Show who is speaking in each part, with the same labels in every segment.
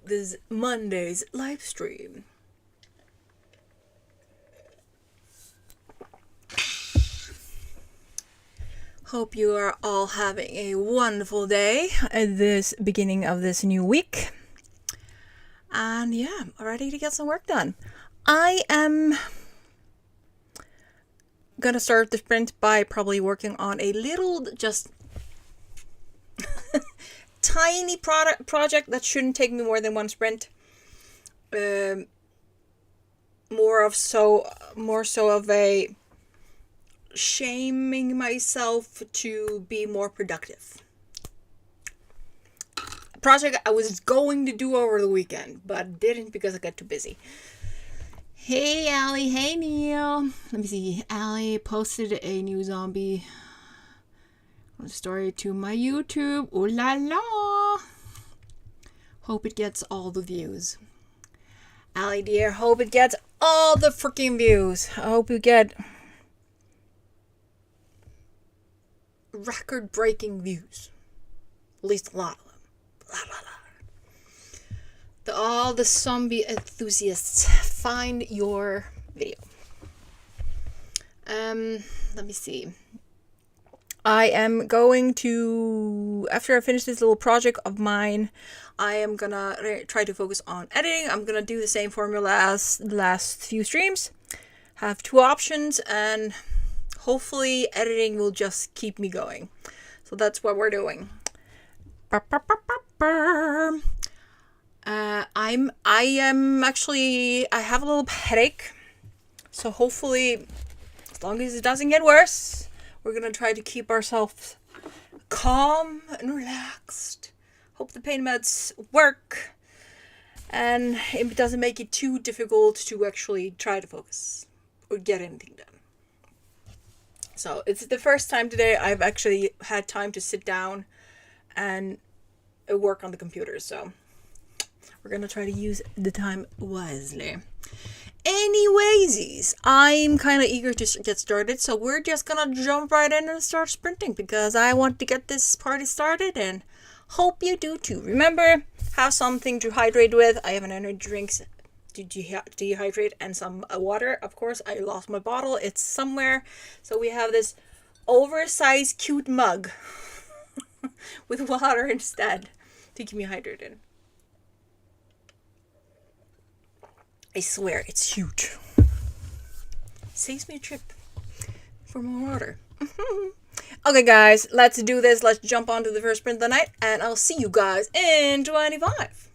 Speaker 1: this Monday's live stream. Hope you are all having a wonderful day at this beginning of this new week. And yeah, I'm ready to get some work done. I am gonna start the sprint by probably working on a little, just tiny project that shouldn't take me more than one sprint. More so of a shaming myself to be more productive. A project I was going to do over the weekend, but didn't because I got too busy. Hey Allie, hey Neil. Let me see. Allie posted a new zombie story to my YouTube. Ooh la la. Hope it gets all the views. Allie dear, hope it gets all the freaking views. I hope you get record-breaking views. At least a lot of them. All the zombie enthusiasts, find your video. Let me see. I am going to, after I finish this little project of mine, I am gonna try to focus on editing. I'm gonna do the same formula as the last few streams. Have two options, and hopefully editing will just keep me going. So that's what we're doing. I have a little headache. So hopefully, as long as it doesn't get worse, we're gonna try to keep ourselves calm and relaxed. Hope the pain meds work. And it doesn't make it too difficult to actually try to focus or get anything done. So it's the first time today I've actually had time to sit down and work on the computer. So we're going to try to use the time wisely. Anyways, I'm kind of eager to get started. So we're just going to jump right in and start sprinting because I want to get this party started and hope you do too. Remember, have something to hydrate with. I have an energy drink to dehydrate and some water. Of course, I lost my bottle. It's somewhere. So we have this oversized cute mug with water instead to keep me hydrated. I swear, it's huge. Saves me a trip for more water. Okay, guys, let's do this. Let's jump onto the first sprint of the night, and I'll see you guys in 25.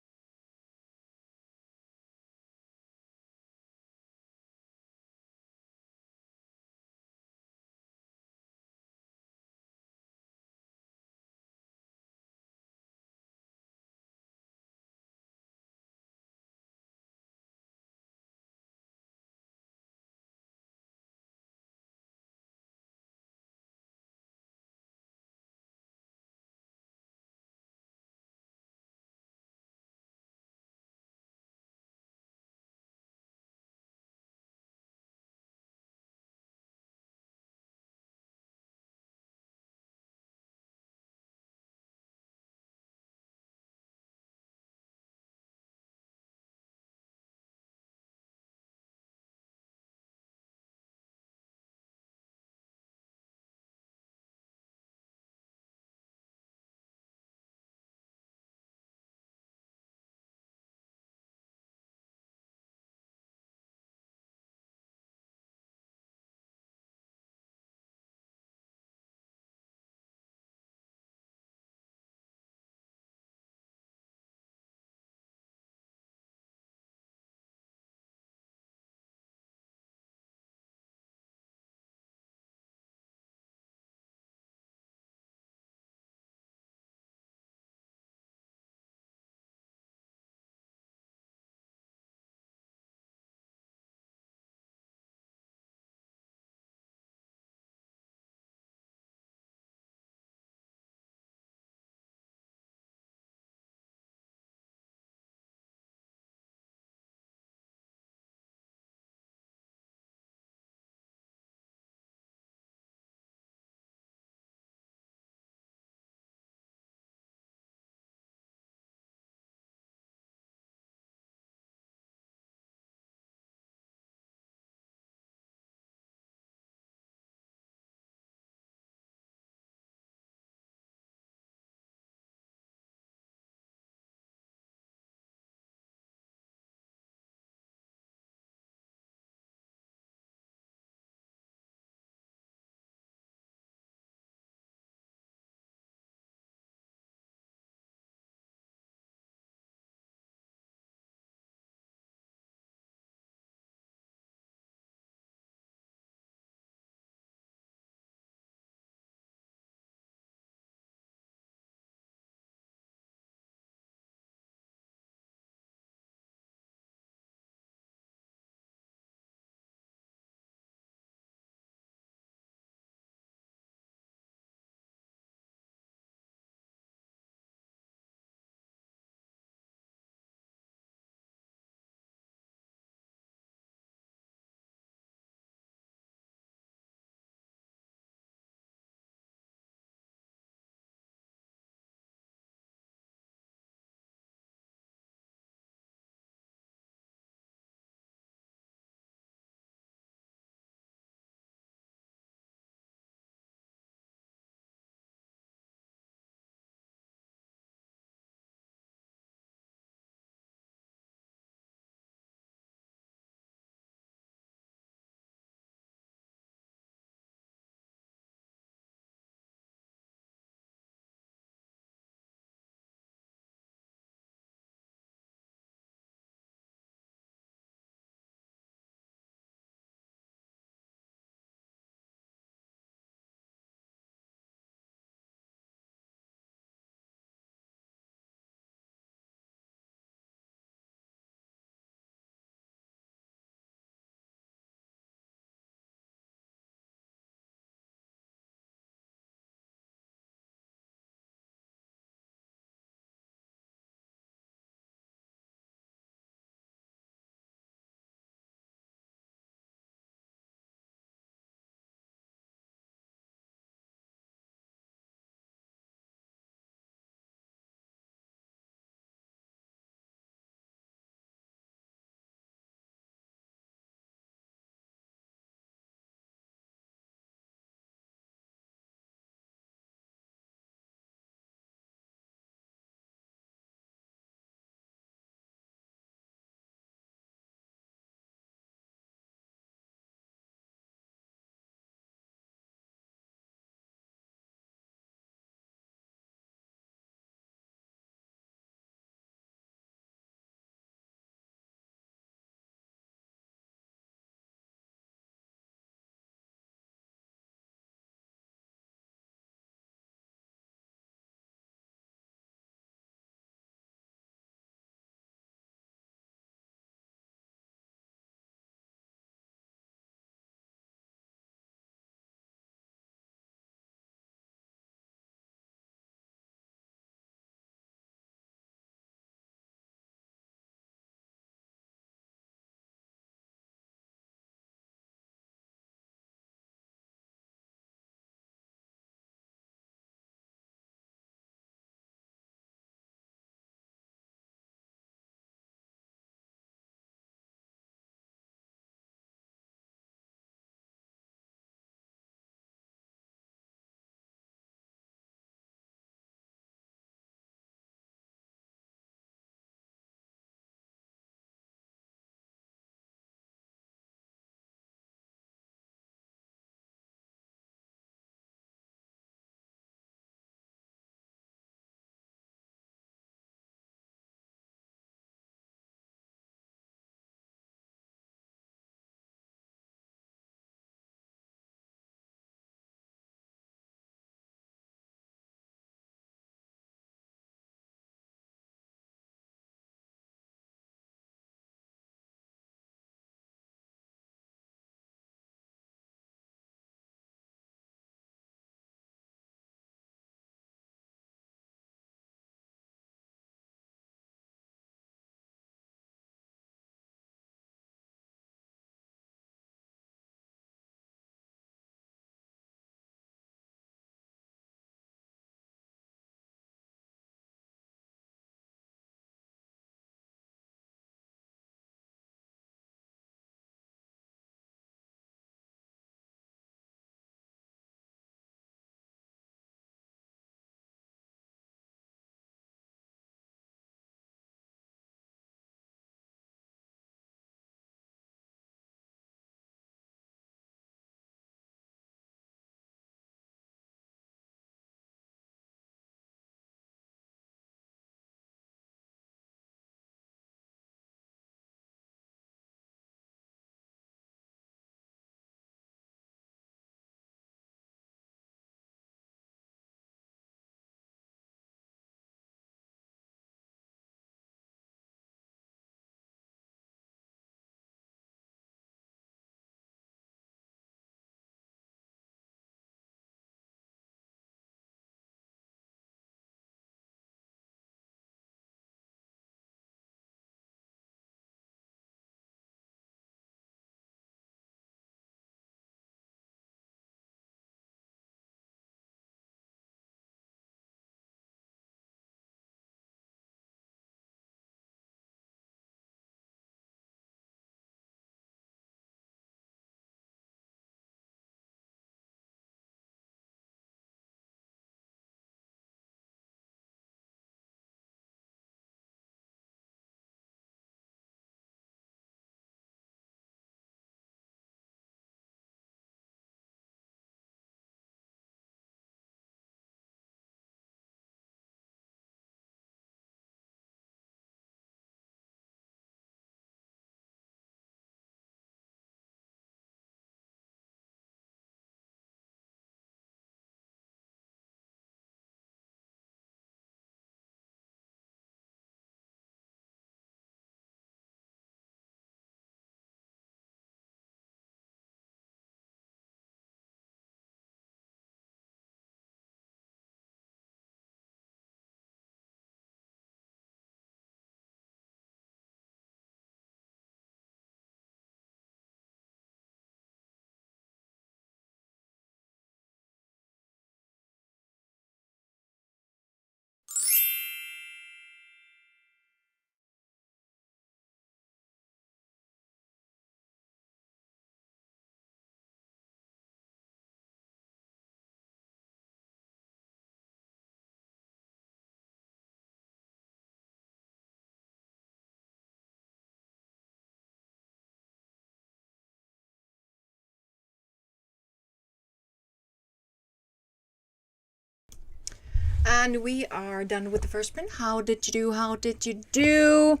Speaker 1: And we are done with the first print. How did you do? How did you do?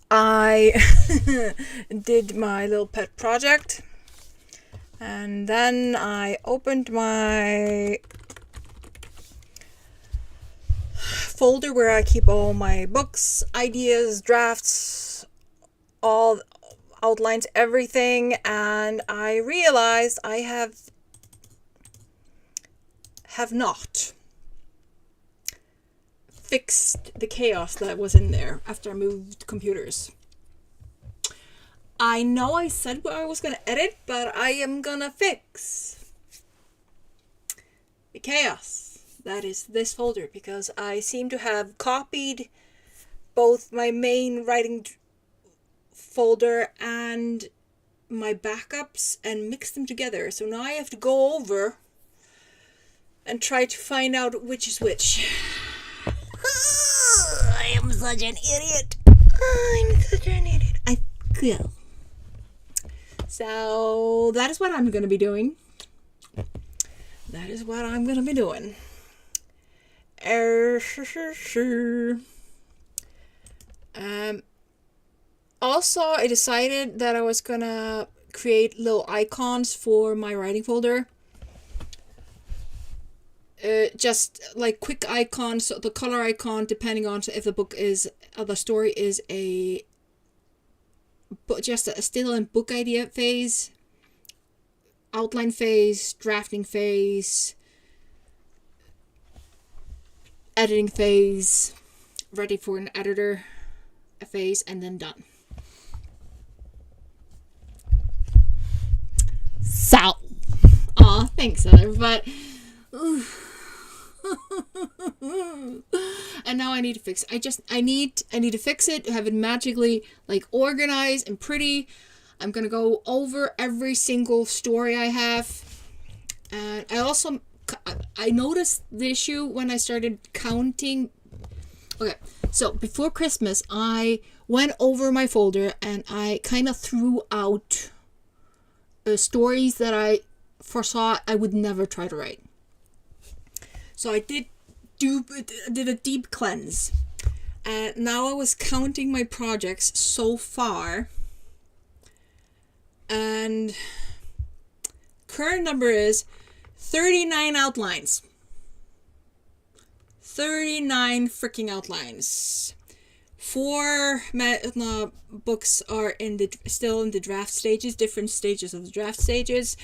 Speaker 1: I did my little pet project. And then I opened my folder where I keep all my books, ideas, drafts, all outlines, everything. And I realized I have not fixed the chaos that was in there after I moved computers. I know I said what I was going to edit, but I am going to fix the chaos that is this folder, because I seem to have copied both my main writing folder and my backups and mixed them together. So now I have to go over and try to find out which is which. I am such an idiot. I'm such an idiot. I feel. So that is what I'm going to be doing. That is what I'm going to be doing. Also, I decided that I was going to create little icons for my writing folder. Just like quick icons, so the color icon, depending on if the book is, the story is still in book idea phase, outline phase, drafting phase, editing phase, ready for an editor phase, and then done. So, thanks, Heather, but. And now I need to fix it. I need to fix it, have it magically like organized and pretty. I'm gonna go over every single story I have. And I noticed the issue when I started counting. Okay, so before Christmas I went over my folder and I kind of threw out stories that I foresaw I would never try to write. So I did a deep cleanse. And now I was counting my projects so far. And current number is 39 outlines. 39 freaking outlines. 4 books are still in the draft stages, different stages of the draft stages.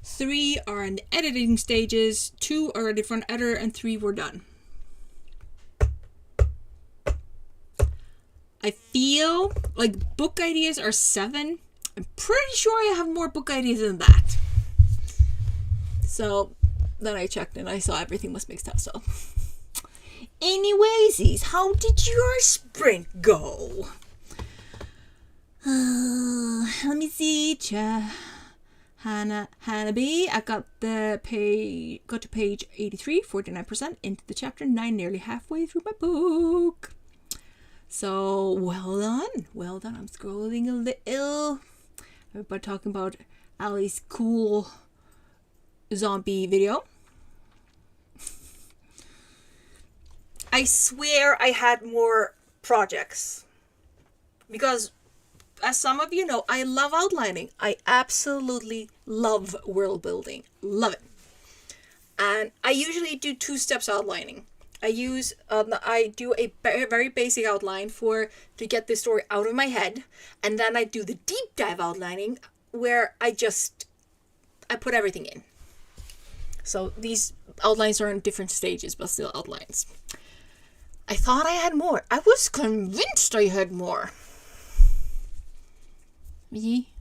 Speaker 1: 3 are in the editing stages, 2 are ready for an editor, and 3 were done. I feel like book ideas are 7. I'm pretty sure I have more book ideas than that. So then I checked and I saw everything was mixed up. So anyways, how did your sprint go? Let me see. Hannah B. I got to page 83, 49% into the chapter 9, nearly halfway through my book. So well done. I'm scrolling a little. Everybody talking about Allie's cool zombie video. I swear I had more projects because, as some of you know, I love outlining. I absolutely love world building. Love it. And I usually do 2 steps outlining. I do a very basic outline to get the story out of my head. And then I do the deep dive outlining where I put everything in. So these outlines are in different stages, but still outlines. I thought I had more. I was convinced I had more. Me?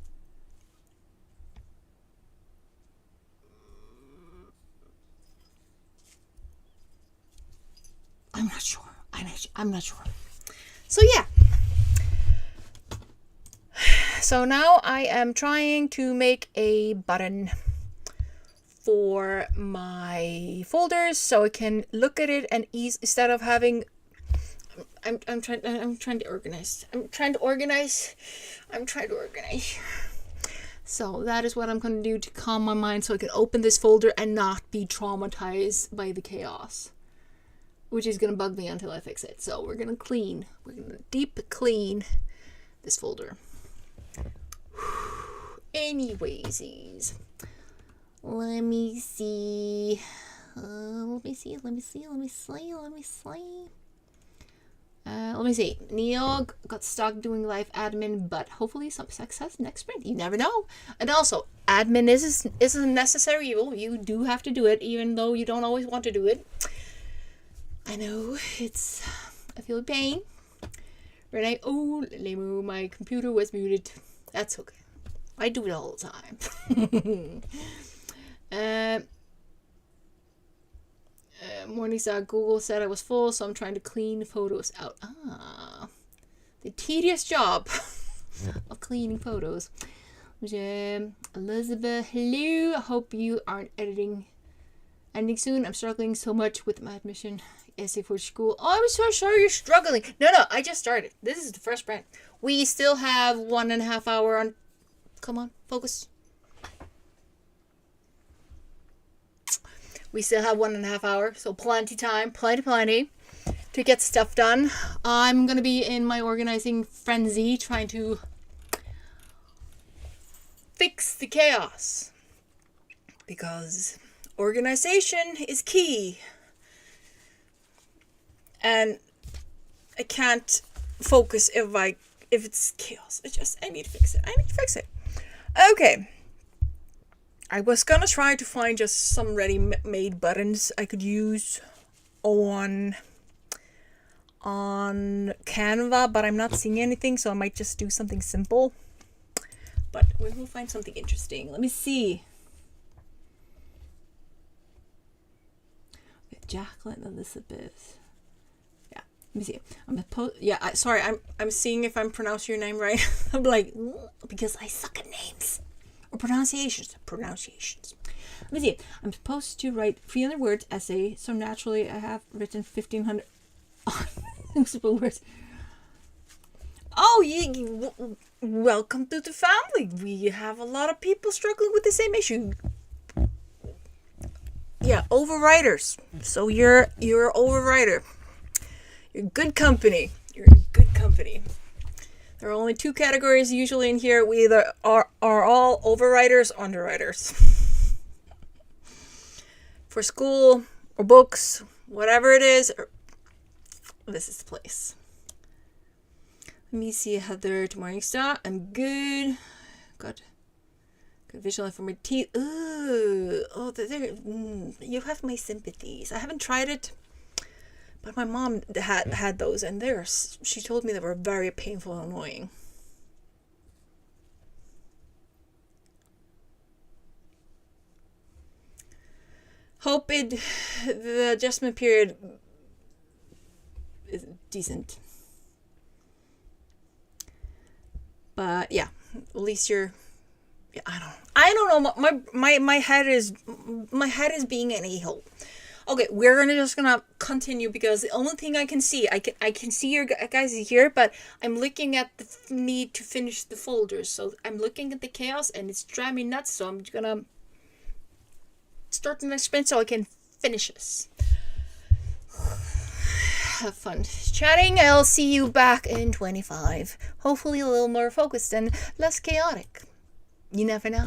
Speaker 1: I'm not sure. I'm not sure. So yeah. So now I am trying to make a button for my folders so I can look at it and instead of having. I'm trying to organize. So that is what I'm going to do to calm my mind so I can open this folder and not be traumatized by the chaos. which is going to bug me until I fix it. So we're going to clean. We're going to deep clean this folder. Anyways, let me see. Let me see. Neil got stuck doing live admin, but hopefully some success next sprint. You never know. And also, admin isn't necessary evil. You do have to do it, even though you don't always want to do it. I know, I feel pain. Renee, Lemo, my computer was muted. That's okay. I do it all the time. Morningstar, Google said I was full, so I'm trying to clean photos out. The tedious job of cleaning photos. Elizabeth, hello. I hope you aren't ending soon. I'm struggling so much with my admission essay for school. Oh, I'm so sorry you're struggling. No, I just started. This is the first sprint. We still have 1.5 hours on. Come on, focus. We still have 1.5 hours, so plenty time, plenty to get stuff done. I'm gonna be in my organizing frenzy, trying to fix the chaos, because organization is key, and I can't focus if it's chaos. I need to fix it. Okay. I was gonna try to find just some ready-made buttons I could use on Canva, but I'm not seeing anything, so I might just do something simple. But we will find something interesting. Let me see. Okay, Jacqueline Elizabeth. Yeah, let me see. I'm seeing if I'm pronouncing your name right. I'm like, because I suck at names. Or pronunciations. Let me see. I'm supposed to write 300 words essay, so naturally I have written 1,500 usable words. Oh, welcome to the family. We have a lot of people struggling with the same issue. Yeah, overwriters. So you're an overwriter. You're good company. There are only 2 categories usually in here. We either are all overwriters, underwriters. For school or books, whatever it is, this is the place. Let me see Heather to Morningstar. I'm good. Good visual for my teeth. You have my sympathies. I haven't tried it. But my mom had those, and she told me they were very painful and annoying. Hope the adjustment period is decent. But yeah, at least you're. Yeah, I don't know. My head is being an a-hole. Okay, we're just gonna continue, because the only thing I can see see your guys here, but I'm looking at the need to finish the folders. So I'm looking at the chaos, and it's driving me nuts. So I'm gonna start the next sprint so I can finish this. Have fun chatting. I'll see you back in 25. Hopefully a little more focused and less chaotic. You never know.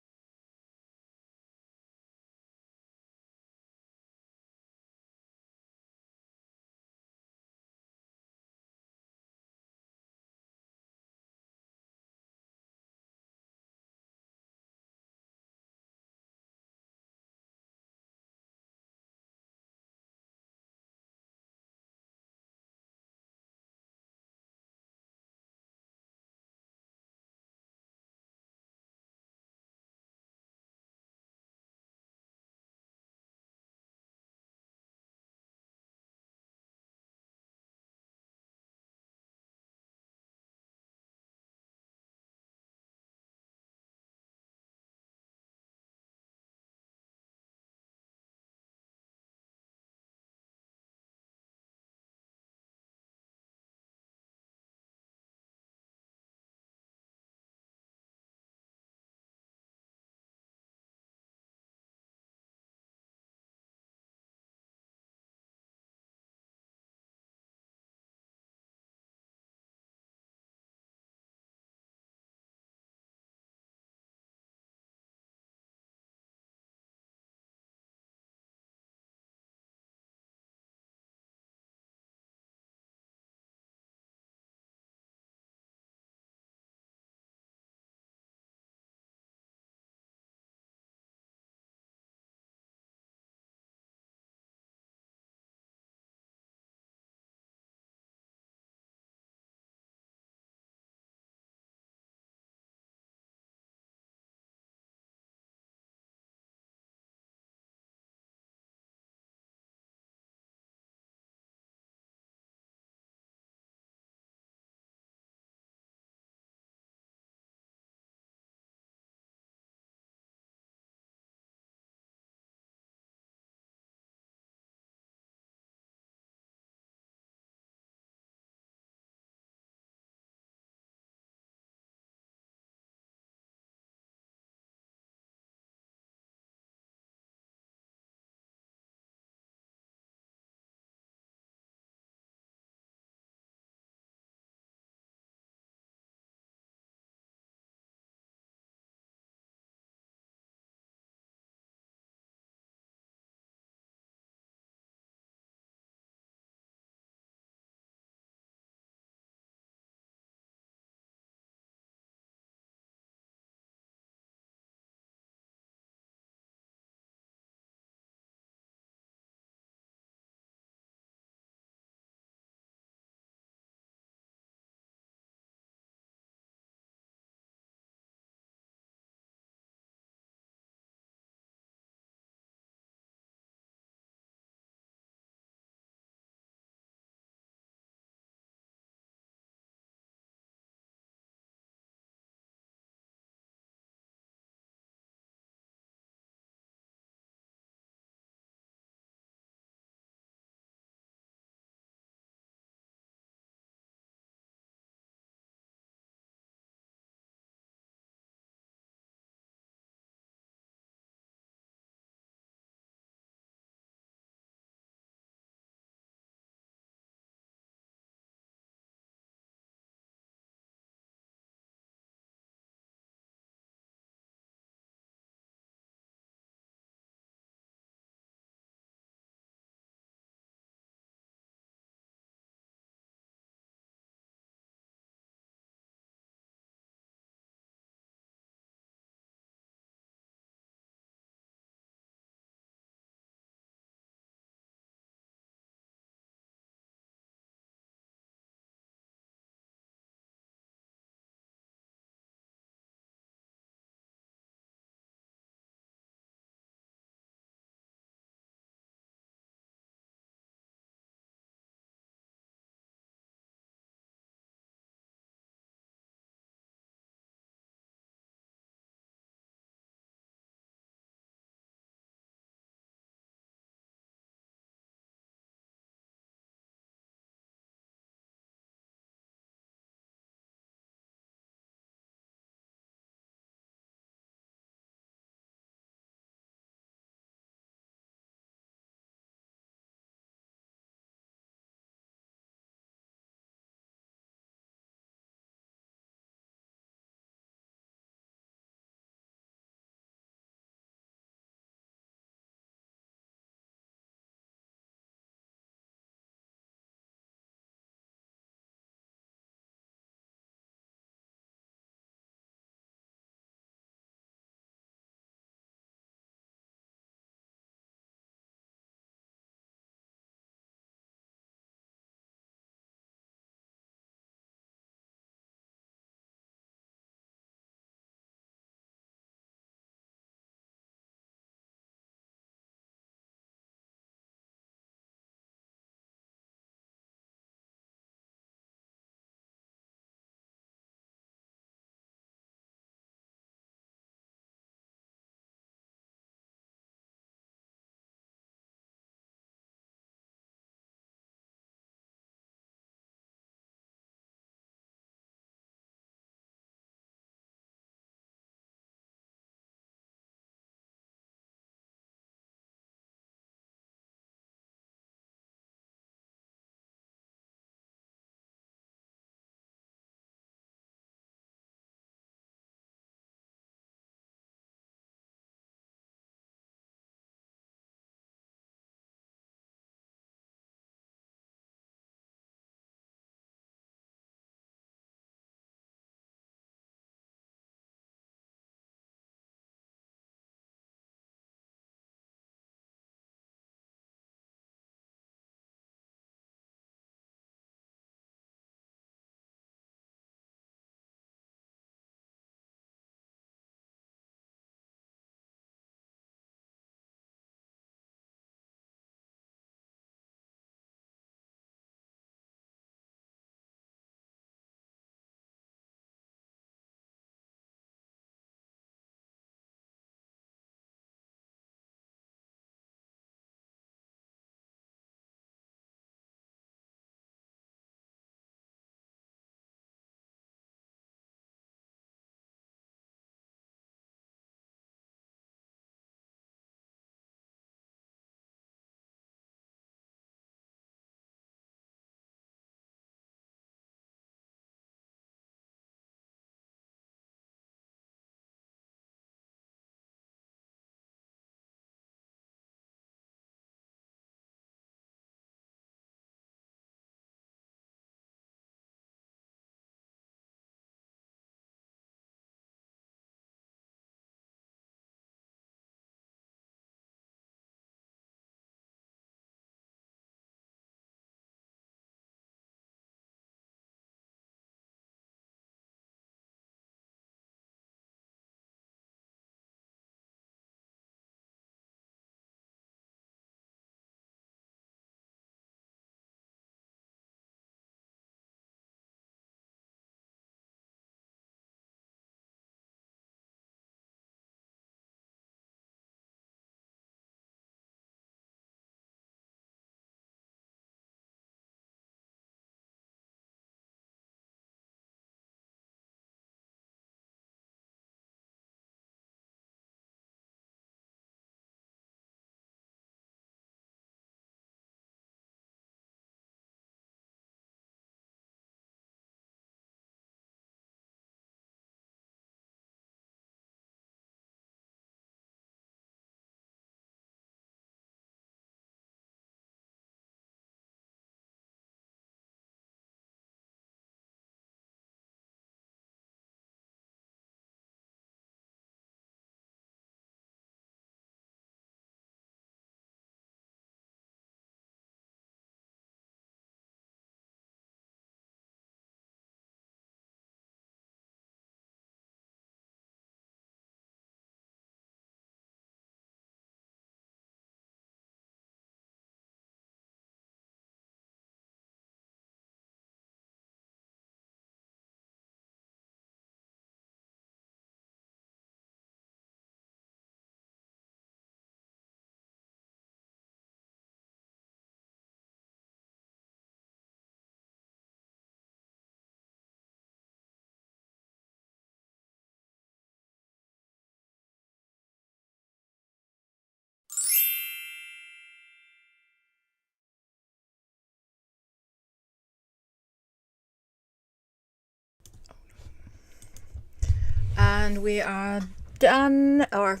Speaker 1: And we are done, or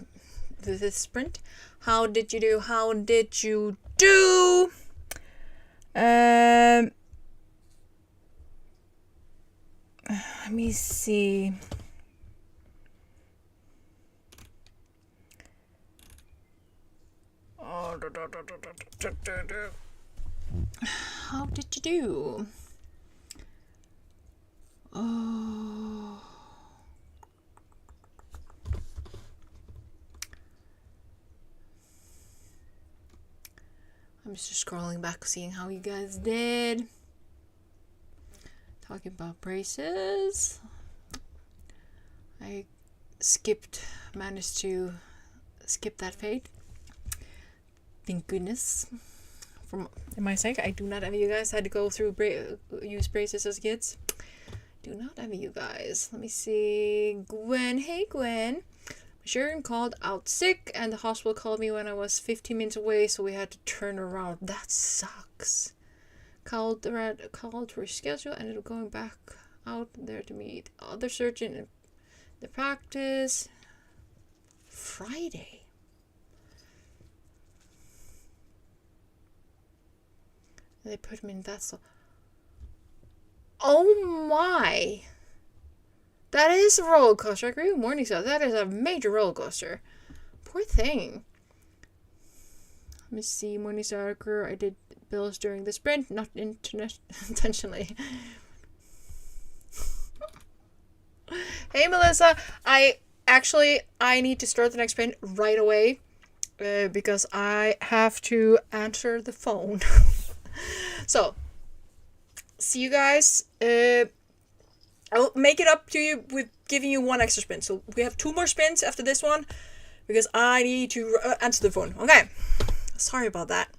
Speaker 1: this sprint. How did you do? How did you do? Let me see. How did you do? Oh. I'm just scrolling back, seeing how you guys did. Talking about braces. I managed to skip that fate. Thank goodness. For my sake, I do not envy you guys. Had to go through use braces as kids. Do not envy you guys. Let me see. Gwen. Hey, Gwen. Sharon called out sick, and the hospital called me when I was 15 minutes away, so we had to turn around. That sucks. Called for reschedule, ended up going back out there to meet the other surgeon in the practice. Friday. They put him in that so. Oh my! That is a roller coaster. I agree with Morningstar. That is a major roller coaster. Poor thing. Let me see. Morningstar crew. I did bills during the sprint, not intentionally. Hey Melissa. I need to start the next sprint right away because I have to answer the phone. So, see you guys. I'll make it up to you with giving you one extra spin. So we have 2 more spins after this one because I need to answer the phone. Okay. Sorry about that.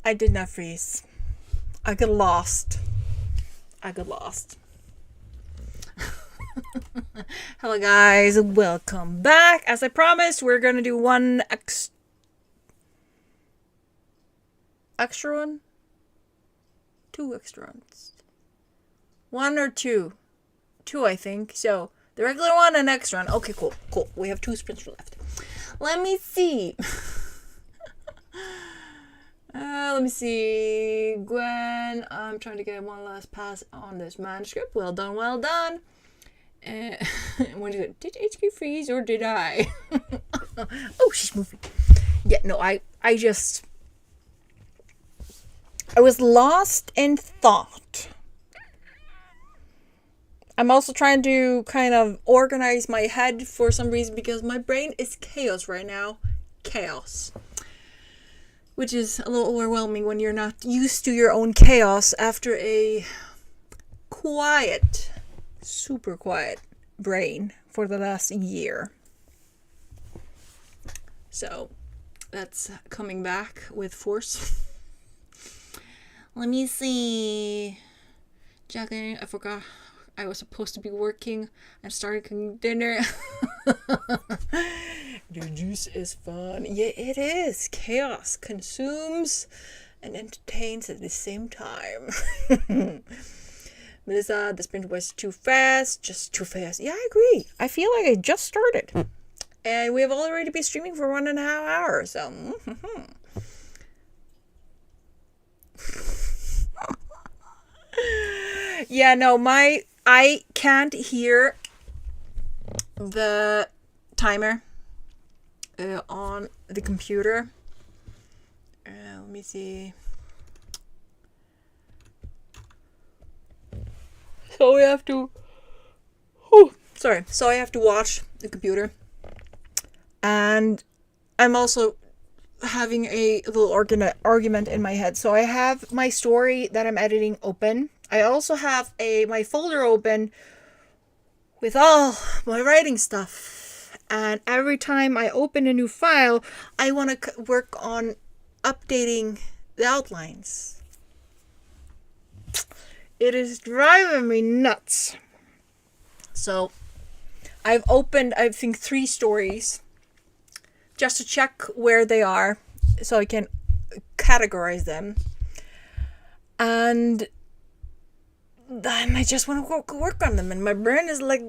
Speaker 1: I did not freeze. I got lost. Hello guys, welcome back. As I promised, we're gonna do one extra one? 2 extra ones. 1 or 2? 2, I think. So, the regular one and extra one. Okay, cool. We have 2 sprints left. Let me see. Let me see. Gwen, I'm trying to get one last pass on this manuscript. Well done. What is it? Did HQ freeze or did I? Oh, she's moving. Yeah, no, I was lost in thought. I'm also trying to kind of organize my head for some reason because my brain is chaos right now. Chaos. Which is a little overwhelming when you're not used to your own chaos after a quiet, super quiet brain for the last year. So that's coming back with force. Let me see. Jacqueline, I forgot I was supposed to be working. I started cooking dinner. The juice is fun. Yeah, it is. Chaos consumes and entertains at the same time. Melissa, the sprint was too fast. Just too fast. Yeah, I agree. I feel like I just started. And we have already been streaming for 1.5 hours. So, yeah, no, I can't hear the timer on the computer. Let me see. So we have to. So I have to watch the computer, and I'm also having a little argument in my head. So I have my story that I'm editing open. I also have my folder open with all my writing stuff. And every time I open a new file, I want to work on updating the outlines. It is driving me nuts. So I've opened, I think, 3 stories just to check where they are so I can categorize them. And then I just want to go work on them, and my brain is like,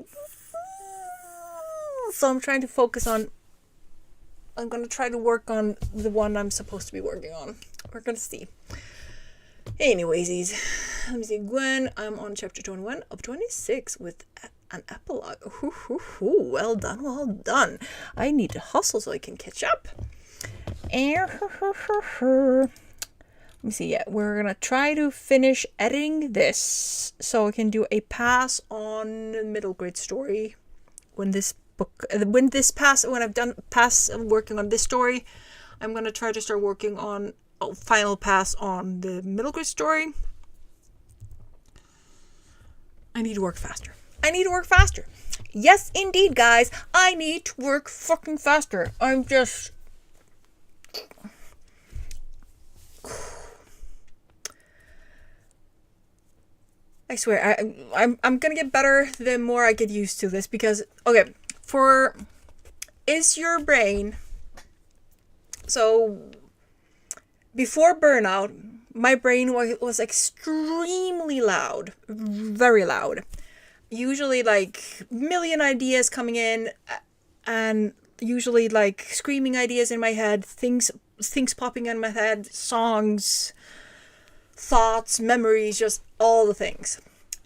Speaker 1: so I'm trying to focus on, I'm going to try to work on the one I'm supposed to be working on. We're going to see. Anyways, let me see. Gwen, I'm on chapter 21 of 26 with an epilogue. Well done. I need to hustle so I can catch up. Let me see. Yeah, we're gonna try to finish editing this so I can do a pass on the middle grade story when I've done pass working on this story. I'm gonna try to start working on a final pass on the middle grade story. I need to work faster. Yes, indeed, guys. I need to work fucking faster. I'm just... I swear, I'm gonna get better the more I get used to this because, okay, is your brain... So, before burnout, my brain was extremely loud. Very loud. Usually, like, million ideas coming in, and usually, like, screaming ideas in my head, things popping in my head, songs, thoughts, memories, just all the things.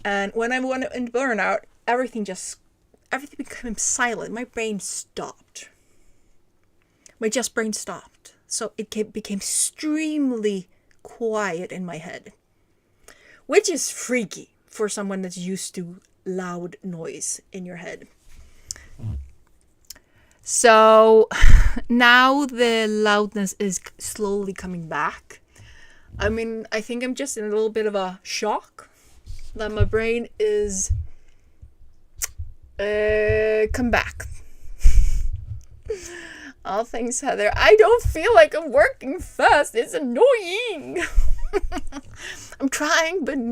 Speaker 1: And when I went into burnout, everything became silent. My brain stopped. My brain stopped. So it became extremely quiet in my head. Which is freaky for someone that's used to loud noise in your head. So now the loudness is slowly coming back. I mean, I think I'm just in a little bit of a shock that my brain is come back. Oh, thanks, Heather. I don't feel like I'm working fast. It's annoying. I'm trying, but let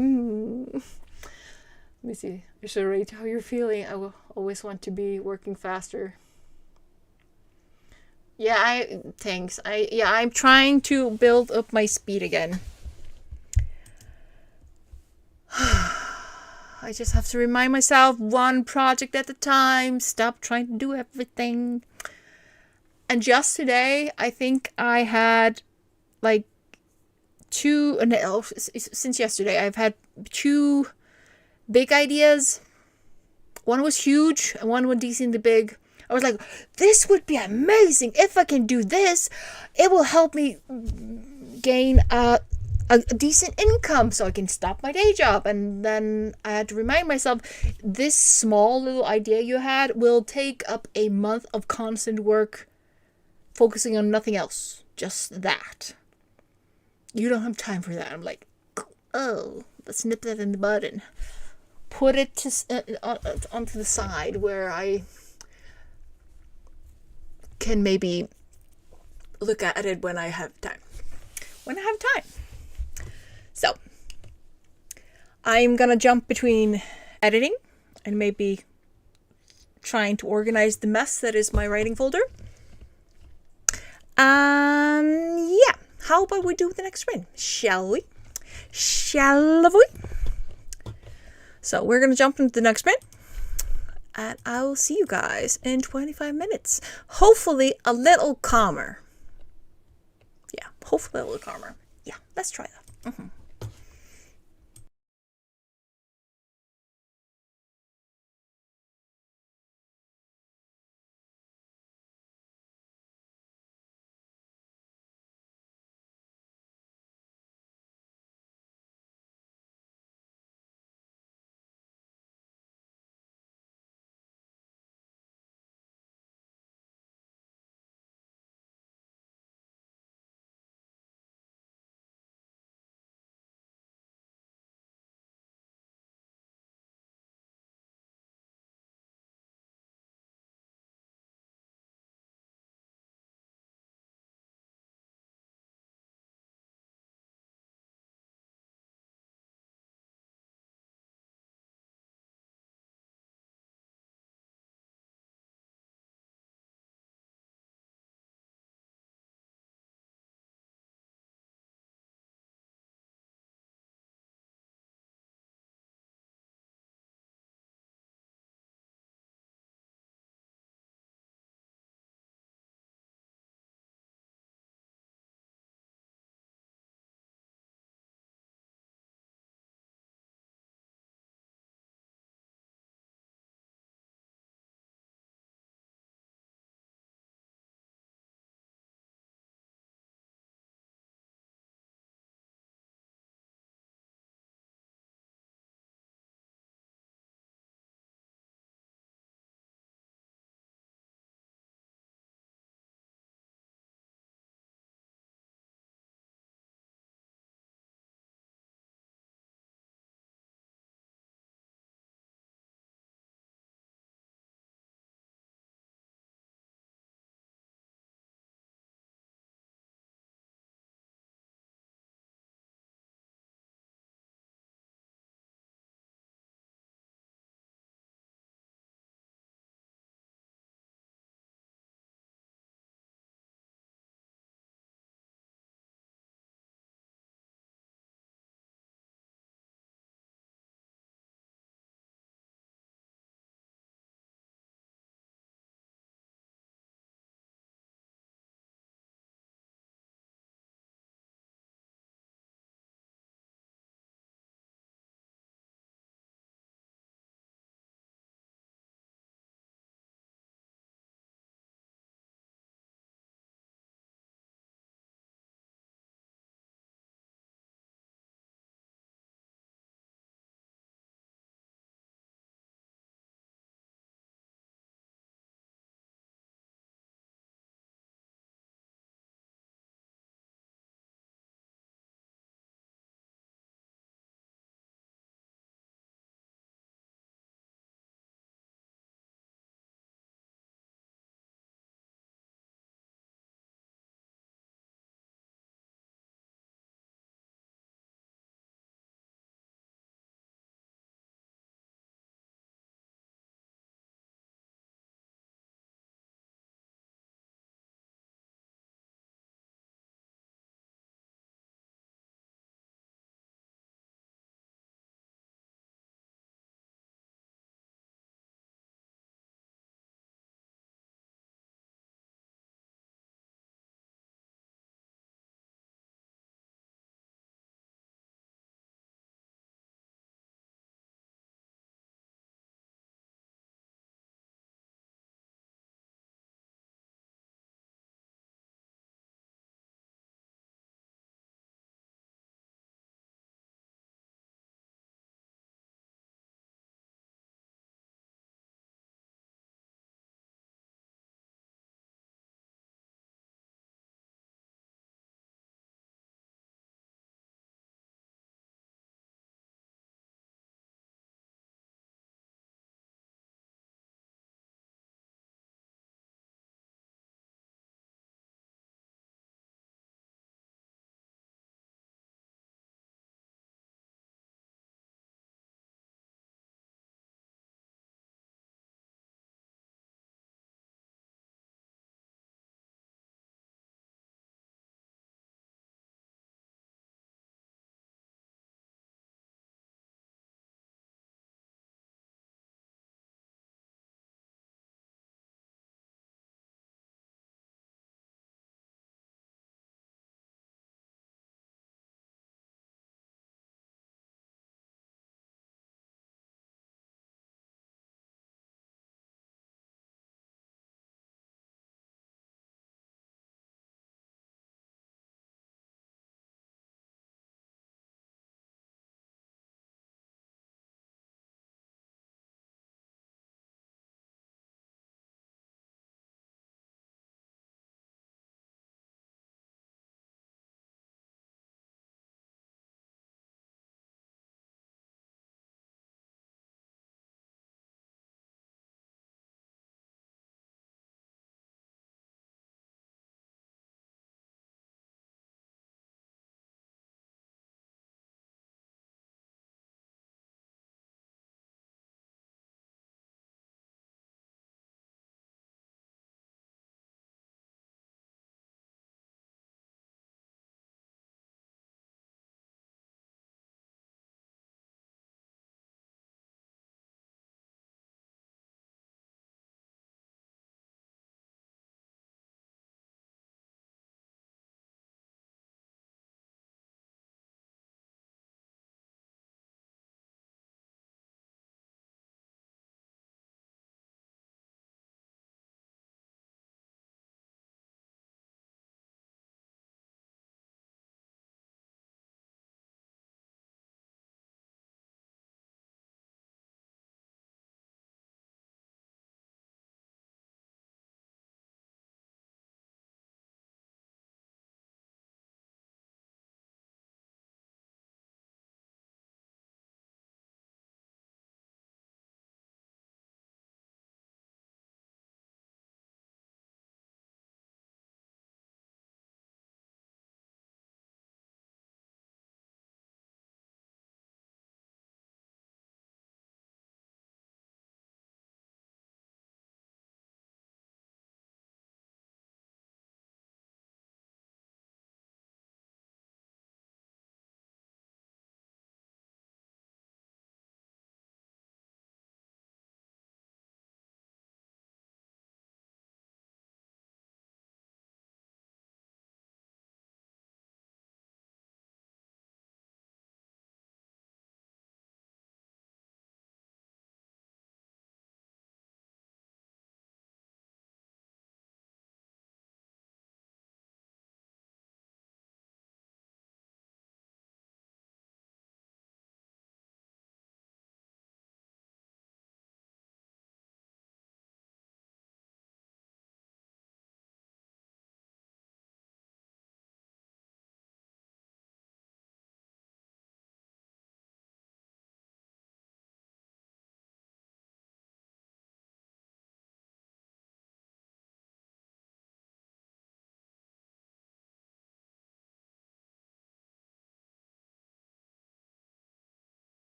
Speaker 1: me see. I should rate how you're feeling. I will always want to be working faster. Yeah, thanks. I'm trying to build up my speed again. I just have to remind myself one project at a time. Stop trying to do everything. And just today, I think I had like two. No, since yesterday, I've had two big ideas. One was huge, and one was decently big. I was like, this would be amazing if I can do this. It will help me gain a decent income so I can stop my day job. And then I had to remind myself, this small little idea you had will take up a month of constant work focusing on nothing else. Just that. You don't have time for that. I'm like, oh, let's nip that in the bud and put it onto the side where I can maybe look at it when I have time. So, I'm gonna jump between editing and maybe trying to organize the mess that is my writing folder. Yeah. How about we do the next sprint? Shall we? So we're gonna jump into the next sprint, and I will see you guys in 25 minutes. Hopefully a little calmer. Yeah, hopefully a little calmer. Yeah, let's try that.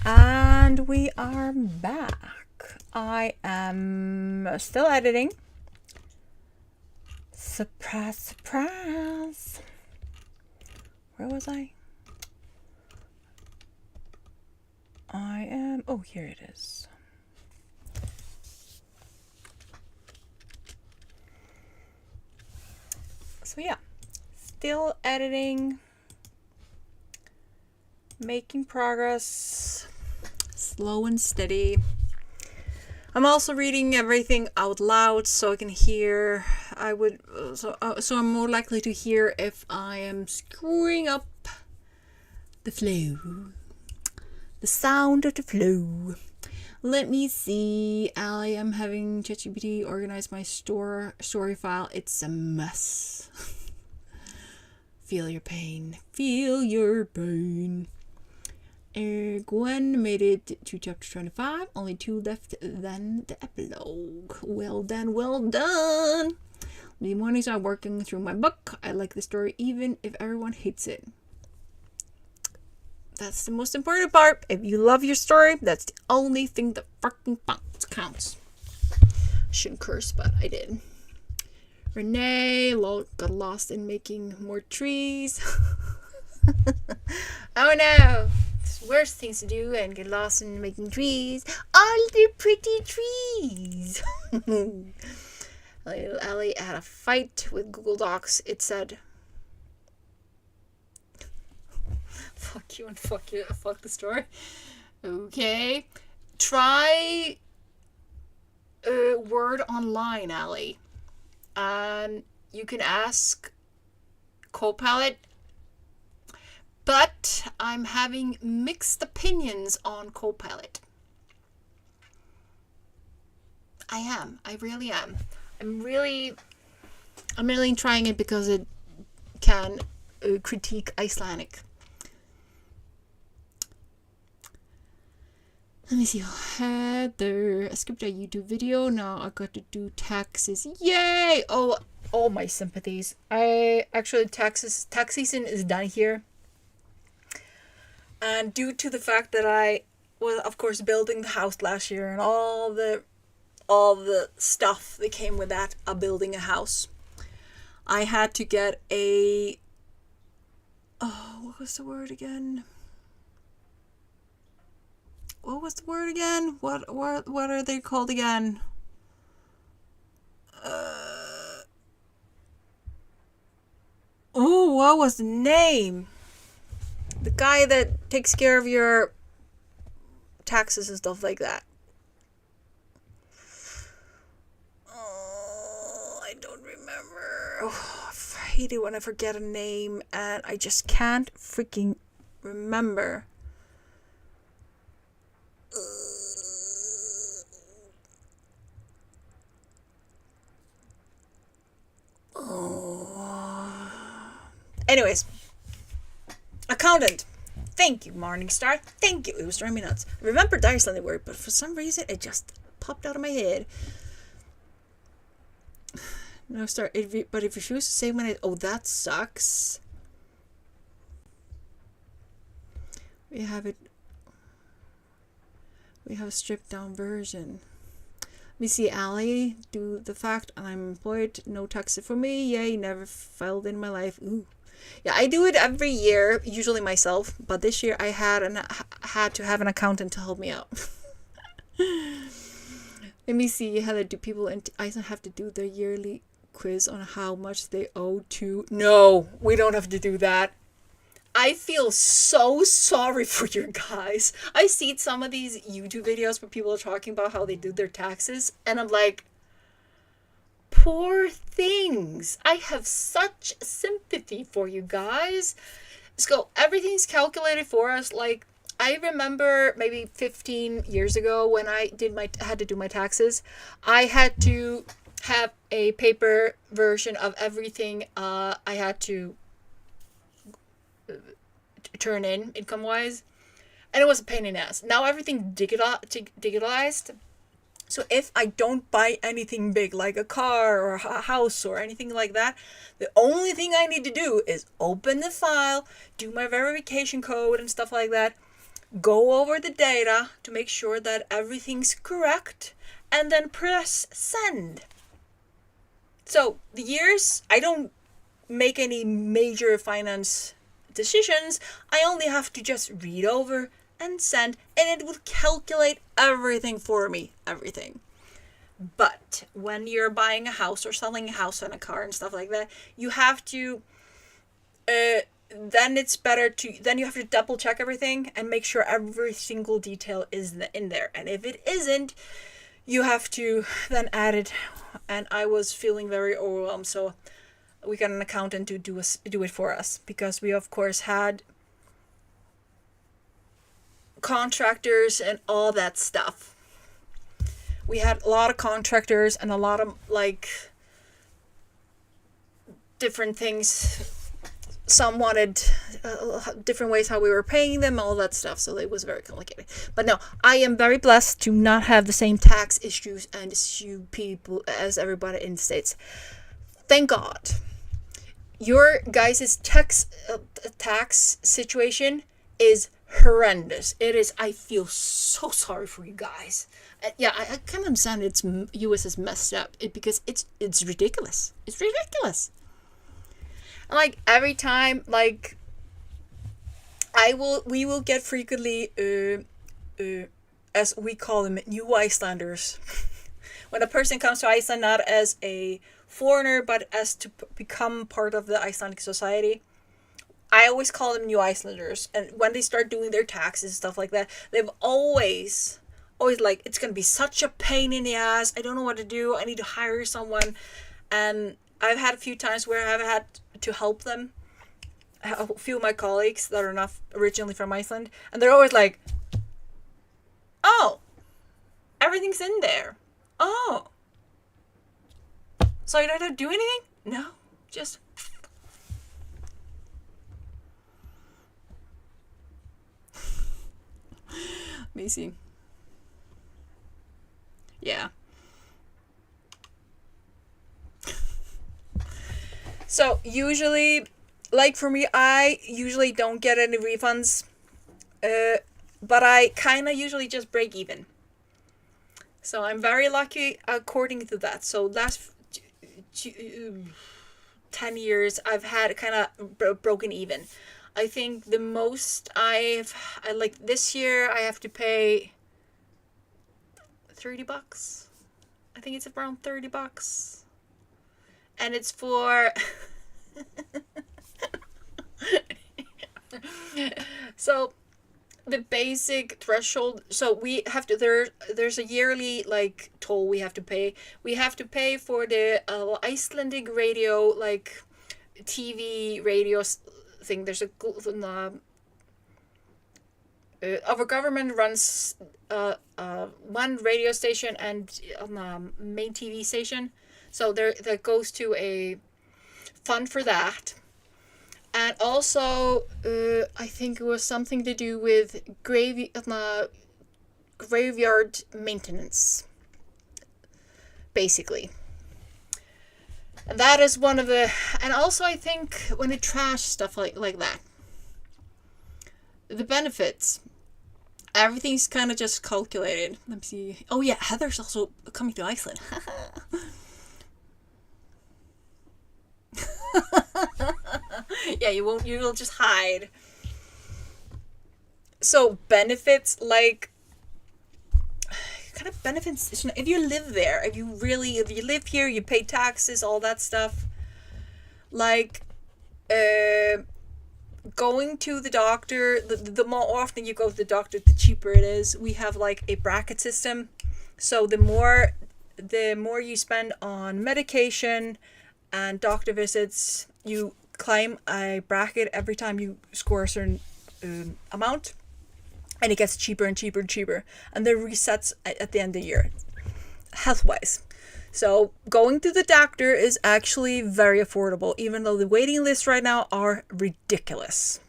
Speaker 1: And we are back. I am still editing. Surprise, surprise. Where was I? Oh, here it is. So yeah, still editing, making progress, slow and steady. I'm also reading everything out loud so I can hear. So I'm more likely to hear if I am screwing up the flow, the sound of the flow. Let me see. I am having ChatGPT organize my story file. It's a mess. Feel your pain. Feel your pain. Gwen made it to chapter 25. Only 2 left, then the epilogue. Well done, well done. The mornings I'm working through my book. I like the story even if everyone hates it. That's the most important part. If you love your story, that's the only thing that fucking counts. I shouldn't curse, but I did. Renee got lost in making more trees. Oh no! It's the worst things to do and get lost in making trees. All the pretty trees. Ellie had a fight with Google Docs. It said, fuck you and fuck you, fuck the story. Okay. Try Word Online, Allie. And you can ask Copilot. But I'm having mixed opinions on Copilot. I am. I really am. I'm really trying it because it can critique Icelandic. Let me see. Heather, I skipped a YouTube video. Now I got to do taxes. Yay! Oh, all my sympathies. Tax season is done here. And due to the fact that I was, of course, building the house last year and all the stuff that came with that, building a house, I had to get what was the word again? What was the word again? What are they called again? What was the name? The guy that takes care of your taxes and stuff like that. Oh, I don't remember. Oh, I hate it when I forget a name and I just can't freaking remember. Anyways, accountant. Thank you, Morningstar. Thank you. It was driving me nuts. I remember the Icelandic word, but for some reason it just popped out of my head. No start. But if you refuse to say when it, that sucks. We have a stripped down version. Let me see, Allie, do the fact I'm employed, no taxes for me. Yay, never filed in my life. Ooh. Yeah, I do it every year, usually myself, but this year I had to have an accountant to help me out. Let me see, Heather, do people in Iceland have to do their yearly quiz on how much they owe to? No, we don't have to do that. I feel so sorry for you guys. I see some of these YouTube videos where people are talking about how they do their taxes, and I'm like, poor things. I have such sympathy for you guys. So everything's calculated for us. Like, I remember maybe 15 years ago when I had to do my taxes, I had to have a paper version of everything I had to turn in income-wise, and it was a pain in the ass. Now everything digitalized. So if I don't buy anything big, like a car or a house or anything like that, the only thing I need to do is open the file, do my verification code and stuff like that. go over the data to make sure that everything's correct, and then press send. So the years, I don't make any major finance decisions. I only have to just read over and send, and it will calculate everything for me. Everything. But when you're buying a house or selling a house and a car and stuff like that, you have to then it's better to then you have to double check everything and make sure every single detail is in there. And if it isn't, you have to then add it. And I was feeling very overwhelmed, so we got an accountant to do it for us, because we of course had contractors and all that stuff. We had a lot of contractors and a lot of like different things. Some wanted different ways how we were paying them, all that stuff. So it was very complicated. But no, I am very blessed to not have the same tax issues and issue people as everybody in the States. Thank God. Your guys' tax situation is horrendous. It is. I feel so sorry for you guys. Yeah, I can understand it's U.S. is messed up because it's ridiculous. It's ridiculous. Like every time, like we will get frequently as we call them, new Icelanders. When a person comes to Iceland not as a foreigner but as to become part of the Icelandic society, I always call them new Icelanders. And when they start doing their taxes and stuff like that, they've always like, it's gonna be such a pain in the ass. I don't know what to do. I need to hire someone. And I've had a few times where I've had to help them, a few of my colleagues that are not originally from Iceland, and they're always like, oh, everything's in there. Oh, so you don't have to do anything? No, just amazing. Yeah. So usually, like for me, I usually don't get any refunds, but I kind of usually just break even. So I'm very lucky according to that. So last 10 years, I've had kind of broken even. I think the most I like this year, I have to pay $30. I think it's around $30. And it's for so the basic threshold, so we have to there's a yearly like toll we have to pay. We have to pay for the Icelandic radio, like TV radio thing. There's our government runs one radio station and main TV station. So that goes to a fund for that. And also, I think it was something to do with graveyard maintenance, basically. And that is one of the... And also, I think when it trash stuff like that, the benefits, everything's kind of just calculated. Let me see. Oh yeah, Heather's also coming to Iceland. Yeah, you will just hide. So benefits, like, kind of benefits, if you live there, if you live here, you pay taxes, all that stuff, like going to the doctor, the more often you go to the doctor, the cheaper it is. We have like a bracket system, so the more you spend on medication and doctor visits, you climb a bracket every time you score a certain amount, and it gets cheaper and cheaper and cheaper, and then resets at the end of the year, health-wise. So going to the doctor is actually very affordable, even though the waiting lists right now are ridiculous.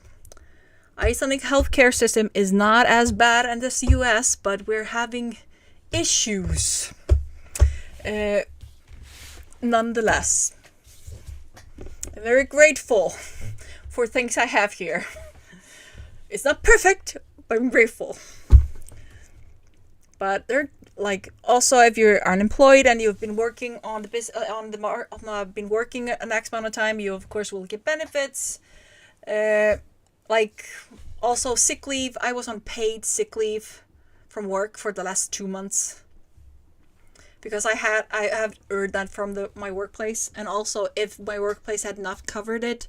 Speaker 1: Icelandic healthcare system is not as bad as the US, but we're having issues nonetheless. I'm very grateful for things I have here. It's not perfect, I'm grateful. But they're like, also, if you're unemployed and you've been working on the been working an X amount of time, you of course will get benefits. Like also sick leave. I was on paid sick leave from work for the last 2 months because I have earned that from my workplace, and also if my workplace had not covered it,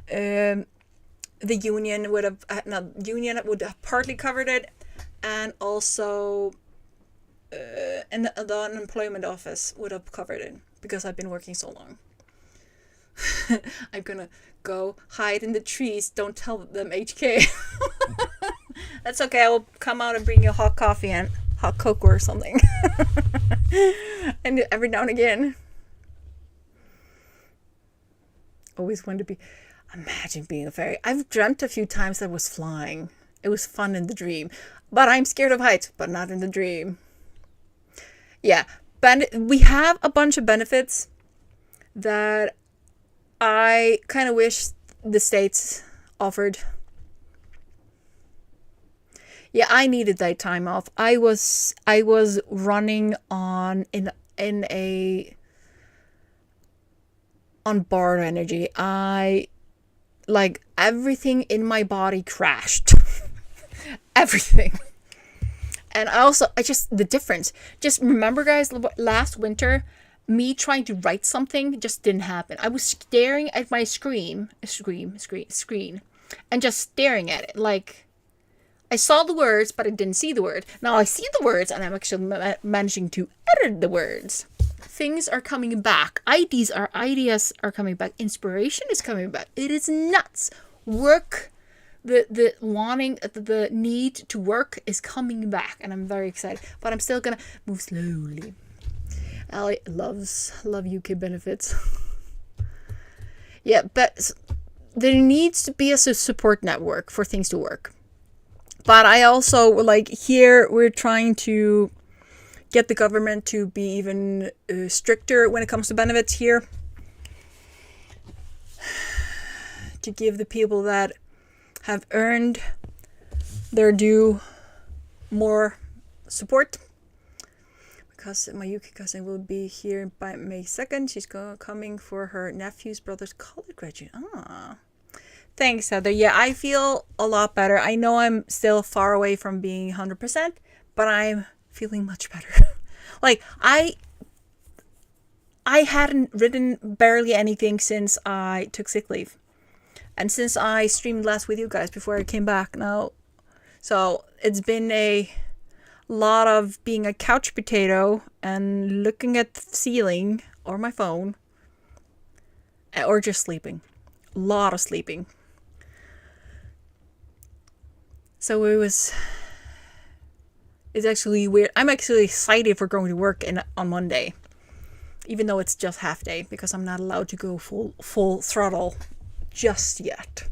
Speaker 1: the union would have partly covered it, and also and the unemployment office would have covered it because I've been working so long. I'm gonna go hide in the trees. Don't tell them, HK. That's okay. I will come out and bring you hot coffee and hot cocoa or something. And every now and again. Always wanted to be. Imagine being a fairy. I've dreamt a few times I was flying. It was fun in the dream. But I'm scared of heights, but not in the dream. Yeah. We have a bunch of benefits that I kind of wish the states offered. Yeah, I needed that time off. I was running on borrowed energy. Like everything in my body crashed. Everything. And the difference. Just remember, guys, last winter, me trying to write something just didn't happen. I was staring at my screen, and just staring at it. Like, I saw the words, but I didn't see the word. Now I see the words, and I'm actually managing to edit the words. Things are coming back. Ideas are coming back. Inspiration is coming back. It is nuts. Work, the need to work is coming back, and I'm very excited. But I'm still gonna move slowly. Ali love UK benefits. Yeah, but there needs to be a support network for things to work. But I also, like, here we're trying to get the government to be even stricter when it comes to benefits here. To give the people that have earned their due more support. Because my UK cousin will be here by May 2nd. She's coming for her nephew's brother's college graduate. Thanks, Heather. Yeah, I feel a lot better. I know I'm still far away from being 100%, but I'm feeling much better. Like, I hadn't written barely anything since I took sick leave. And since I streamed last with you guys before I came back now. So, it's been a lot of being a couch potato and looking at the ceiling or my phone. Or just sleeping. A lot of sleeping. So it's actually weird. I'm actually excited for going to work on Monday, even though it's just half day, because I'm not allowed to go full throttle just yet.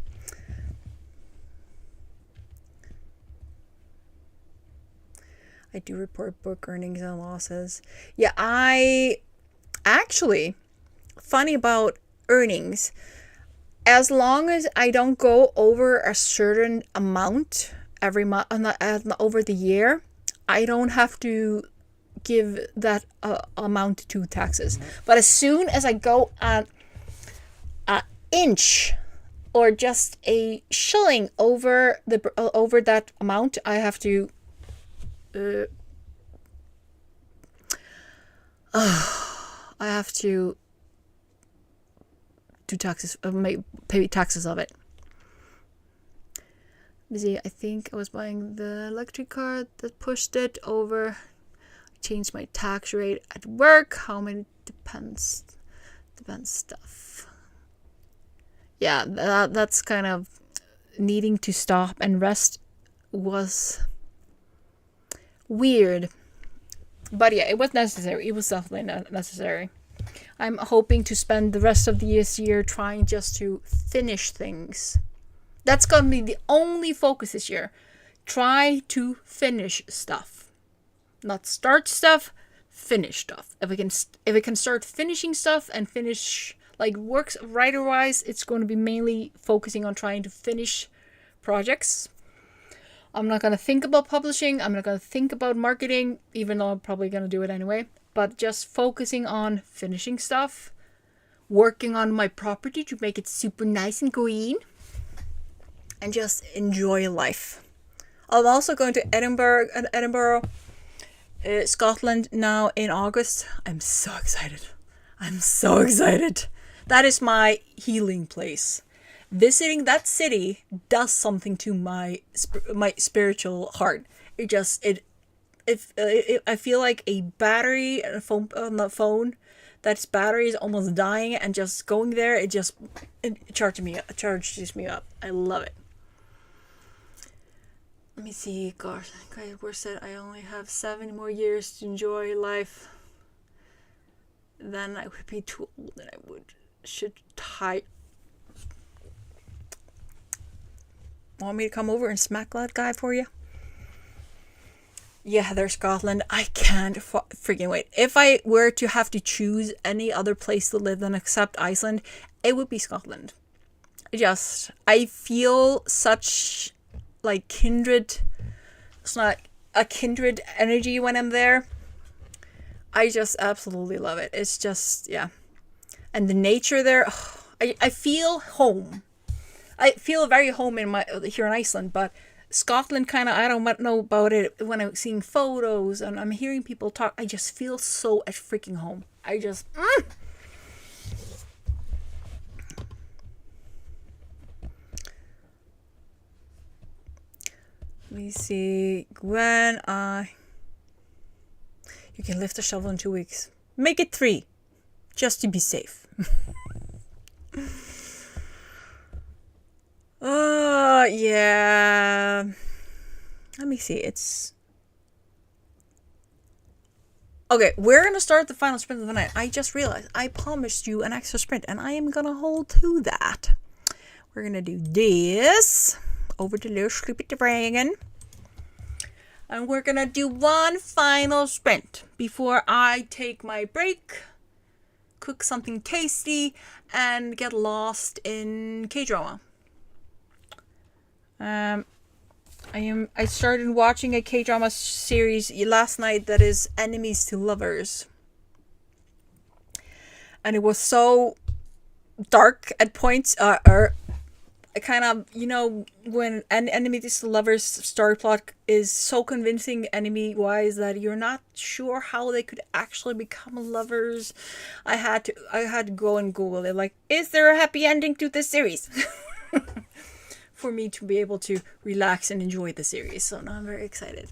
Speaker 1: I do report book earnings and losses. Yeah, I actually, funny about earnings, as long as I don't go over a certain amount every month, over the year, I don't have to give that amount to taxes. But as soon as I go an inch or just a shilling over that amount, I have to do taxes, pay taxes of it. See, I think I was buying the electric car that pushed it over. I changed my tax rate at work. How many depends stuff. Yeah, that's kind of needing to stop and rest was weird. But yeah, it was necessary. It was definitely necessary. I'm hoping to spend the rest of this year trying just to finish things. That's going to be the only focus this year. Try to finish stuff. Not start stuff, finish stuff. If I can start finishing stuff and finish, like, works writer-wise, it's going to be mainly focusing on trying to finish projects. I'm not going to think about publishing. I'm not going to think about marketing, even though I'm probably going to do it anyway. But just focusing on finishing stuff, working on my property to make it super nice and green, and just enjoy life. I'm also going to Edinburgh, Scotland now in August. I'm so excited. I'm so excited. That is my healing place. Visiting that city does something to my spiritual heart. I feel like a battery on the phone, that's battery is almost dying, and just going there, it charges me up. I love it. Let me see. Gosh, we're said I only have 7 more years to enjoy life. Then I would be too old, and should tie. Want me to come over and smack that guy for you? Yeah, there's Scotland. I can't freaking wait. If I were to have to choose any other place to live than except Iceland, it would be Scotland. I feel such like kindred. It's not a kindred energy when I'm there. I just absolutely love it. It's just, yeah. And the nature there, I feel home. I feel very home here in Iceland, but Scotland kind of, I don't know about it when I'm seeing photos and I'm hearing people talk. I just feel so at freaking home. Let me see. Gwen, you can lift a shovel in 2 weeks. Make it 3, just to be safe. Yeah. Let me see. Okay, we're going to start the final sprint of the night. I just realized I promised you an extra sprint, and I am going to hold to that. We're going to do this. Over to little sleepy dragon. And we're going to do one final sprint before I take my break, cook something tasty, and get lost in K-drama. I started watching a K-drama series last night that is Enemies to Lovers. And it was so dark at points, or kind of, when an Enemies to Lovers story plot is so convincing enemy-wise that you're not sure how they could actually become lovers. I had to go and Google it, like, is there a happy ending to this series? For me to be able to relax and enjoy the series. So now I'm very excited.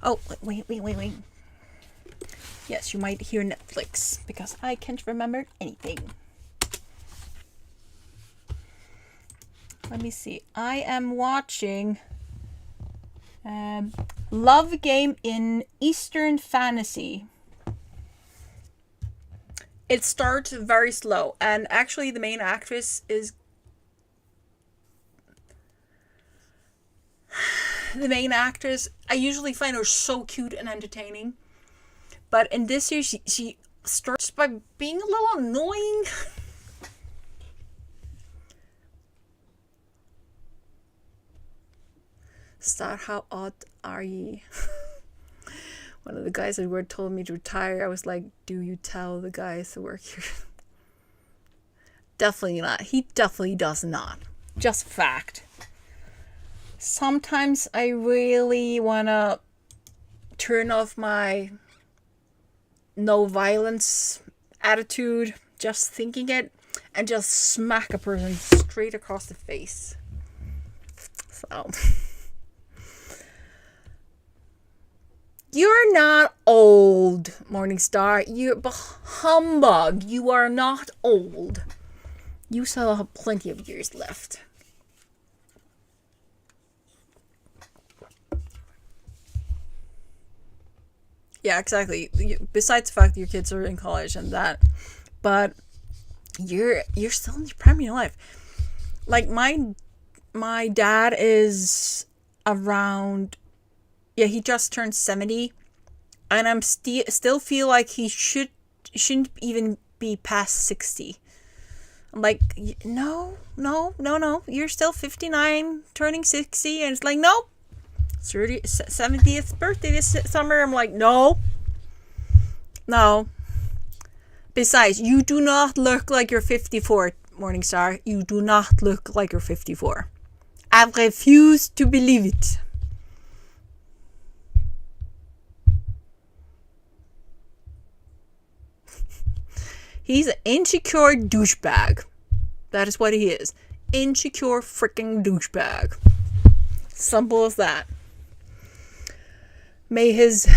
Speaker 1: Oh, wait. Yes, you might hear Netflix because I can't remember anything. Let me see. I am watching Love Game in Eastern Fantasy. It starts very slow, and actually the main actress is I usually find her so cute and entertaining. But in this series, she starts by being a little annoying. Start, how odd are ye? One of the guys at work told me to retire. I was like, do you tell the guys to work here? Definitely not. He definitely does not. Just fact. Sometimes I really want to turn off my no violence attitude, just thinking it, and just smack a person straight across the face. So, you're not old, Morningstar. You're humbug. You are not old. You still have plenty of years left. Yeah, exactly. Besides the fact that your kids are in college and that, but you're still in the prime of your life. Like my dad is around, yeah, he just turned 70, and I'm still feel like he shouldn't even be past 60. I'm like, no, you're still 59, turning 60, and it's like, nope. 70th birthday this summer. I'm like, no. No. Besides, you do not look like you're 54, Morningstar. You do not look like you're 54. I refuse to believe it. He's an insecure douchebag. That is what he is. Insecure freaking douchebag. Simple as that. May his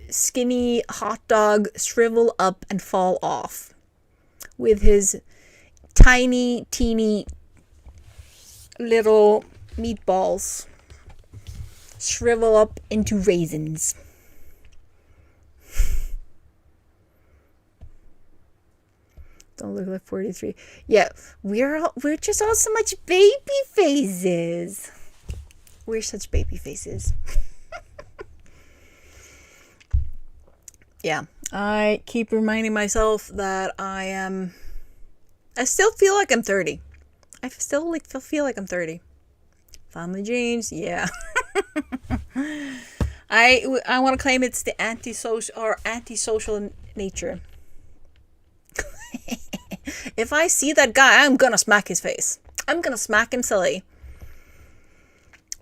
Speaker 1: skinny hot dog shrivel up and fall off. With his tiny, teeny little meatballs shrivel up into raisins. Don't look like 43. Yeah, we're just all so much baby faces. We're such baby faces. Yeah, I keep reminding myself that I still feel like I'm 30. I still feel like I'm 30. Family genes, yeah. I want to claim it's the antisocial nature. If I see that guy, I'm gonna smack his face. I'm gonna smack him silly.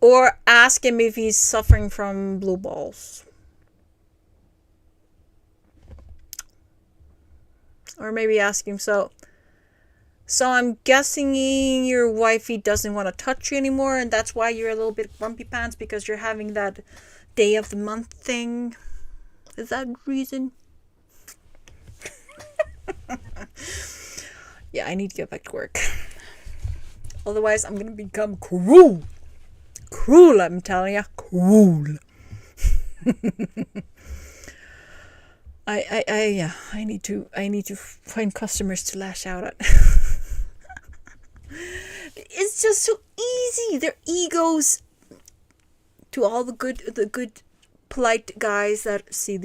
Speaker 1: Or ask him if he's suffering from blue balls. Or maybe ask him, so I'm guessing your wifey doesn't want to touch you anymore, and that's why you're a little bit grumpy pants, because you're having that day of the month thing. Is that reason? Yeah, I need to get back to work. Otherwise, I'm gonna become cruel. Cruel, I'm telling you. Cruel. I need to find customers to lash out at. It's just so easy. Their egos. To all the good, polite guys that see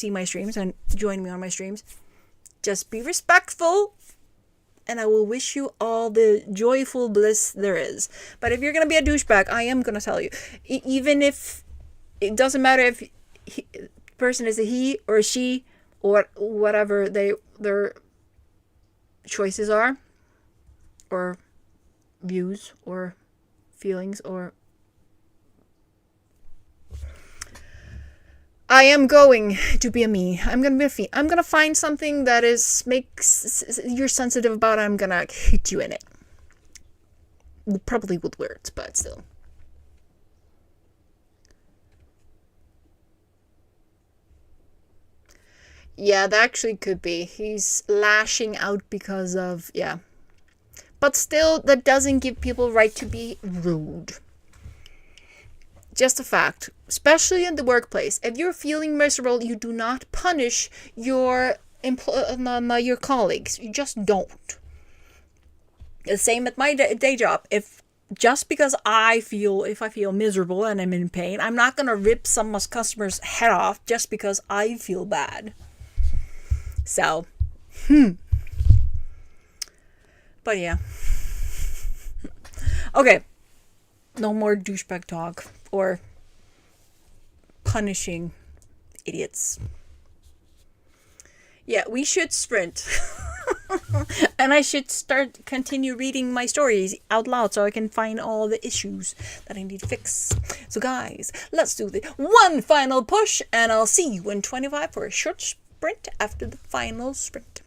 Speaker 1: my streams and join me on my streams, just be respectful, and I will wish you all the joyful bliss there is. But if you're gonna be a douchebag, I am gonna tell you, even if it doesn't matter if the person is a he or a she or whatever their choices are, or views or feelings, or I am going to be a me. I'm gonna be a fe. I'm gonna find something that makes you're sensitive about. I'm gonna hit you in it. Probably with words, but still. Yeah, that actually could be. He's lashing out because of, yeah. But still, that doesn't give people right to be rude. Just a fact. Especially in the workplace. If you're feeling miserable, you do not punish your colleagues. You just don't. The same at my day job. If I feel miserable and I'm in pain, I'm not gonna rip some customer's head off just because I feel bad. So, but yeah. Okay. No more douchebag talk or punishing idiots. Yeah, we should sprint. And I should continue reading my stories out loud so I can find all the issues that I need to fix. So guys, let's do the one final push, and I'll see you in 25 for a short sprint after the final sprint.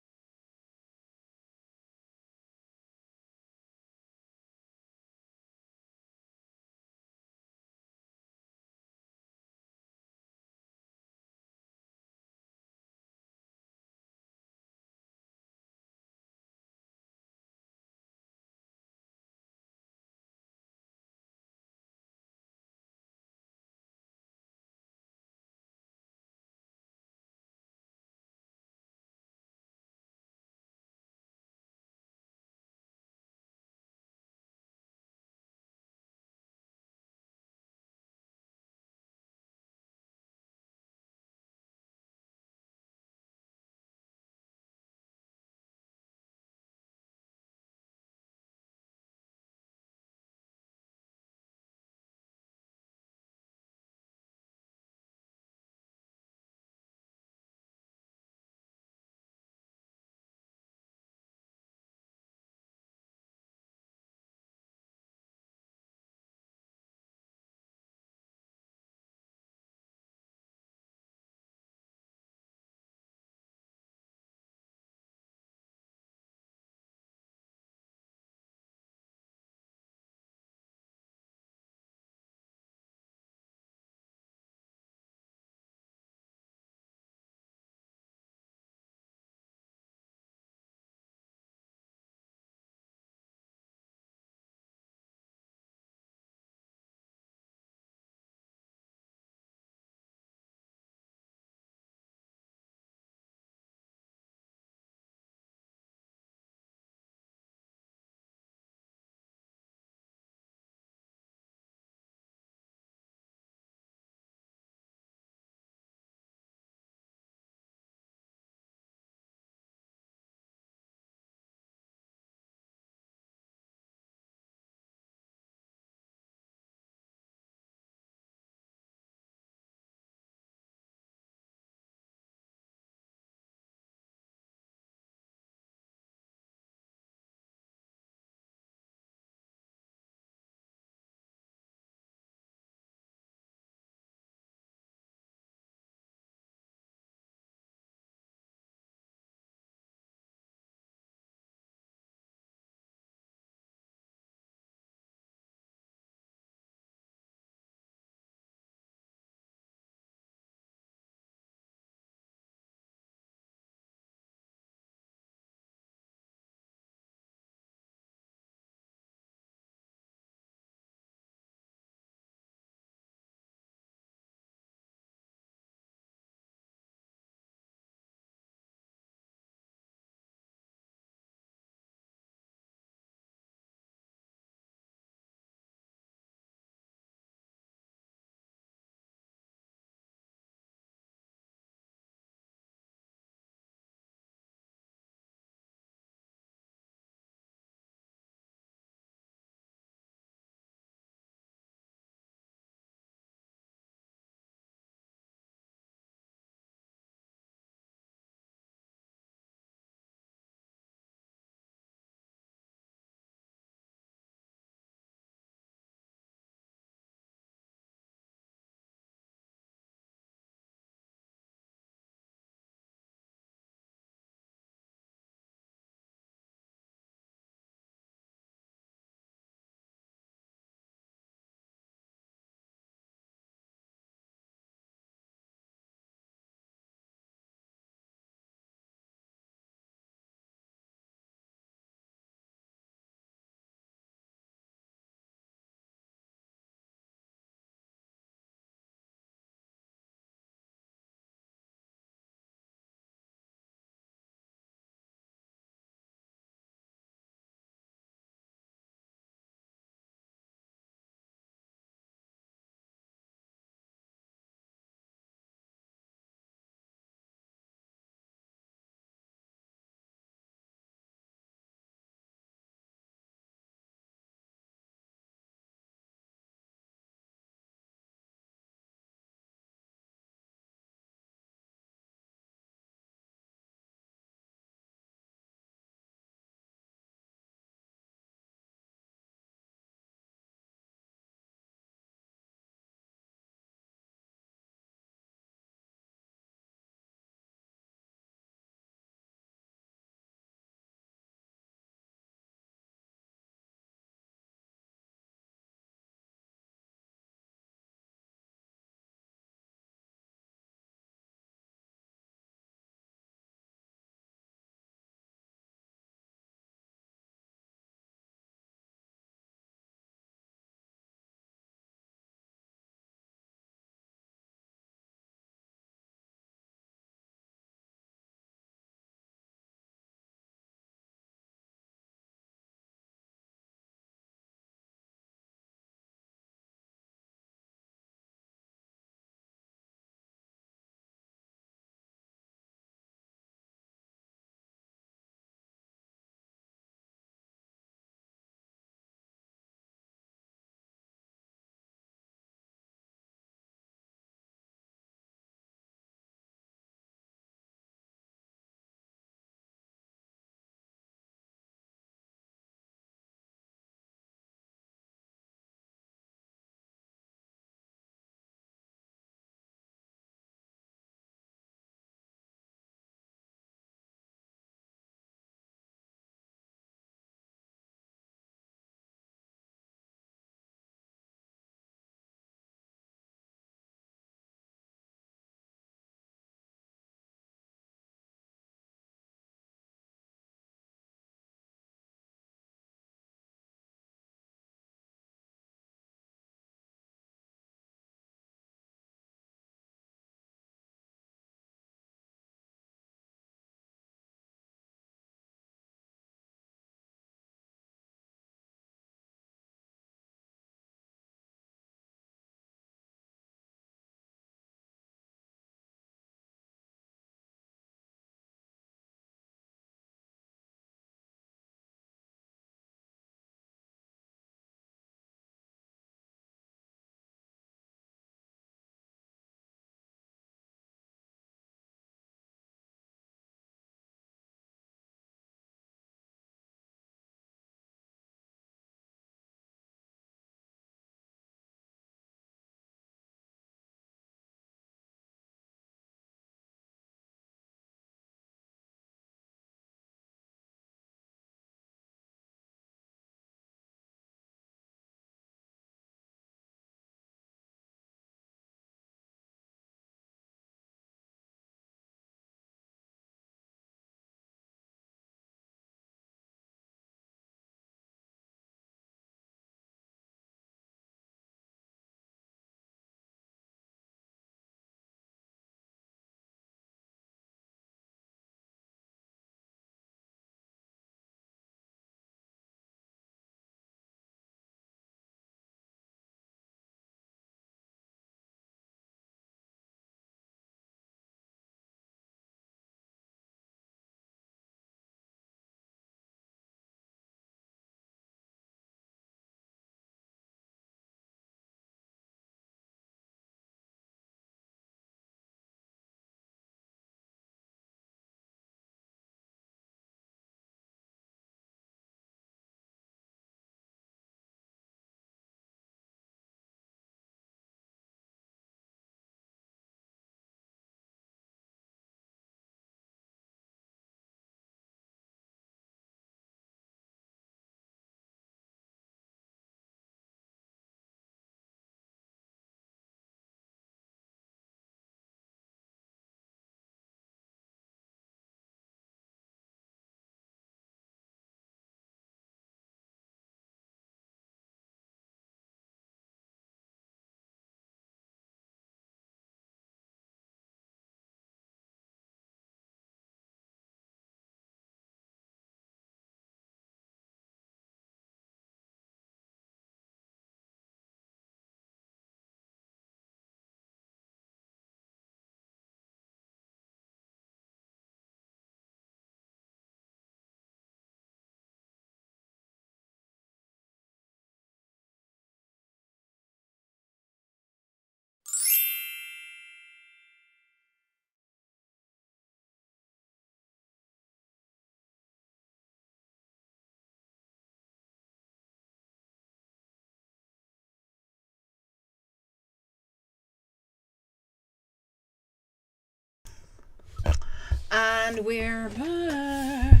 Speaker 1: And we're back.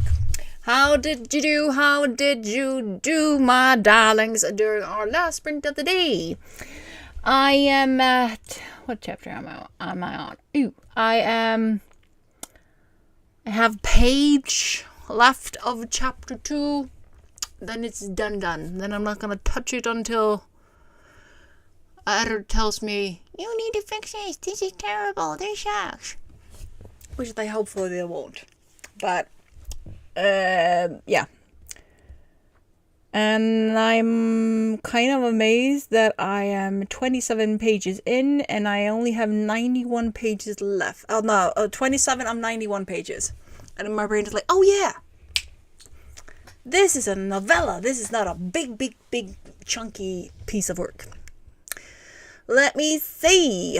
Speaker 1: How did you do? How did you do, my darlings, during our last sprint of the day? I am at... What chapter am I on? I have page left of chapter 2. Then it's done. Then I'm not going to touch it until editor tells me, you need to fix this. This is terrible. This sucks. Which hopefully they won't. But, yeah. And I'm kind of amazed that I am 27 pages in and I only have 91 pages left. Oh no, 27 of 91 pages. And my brain is like, oh yeah, this is a novella. This is not a big, chunky piece of work. Let me see.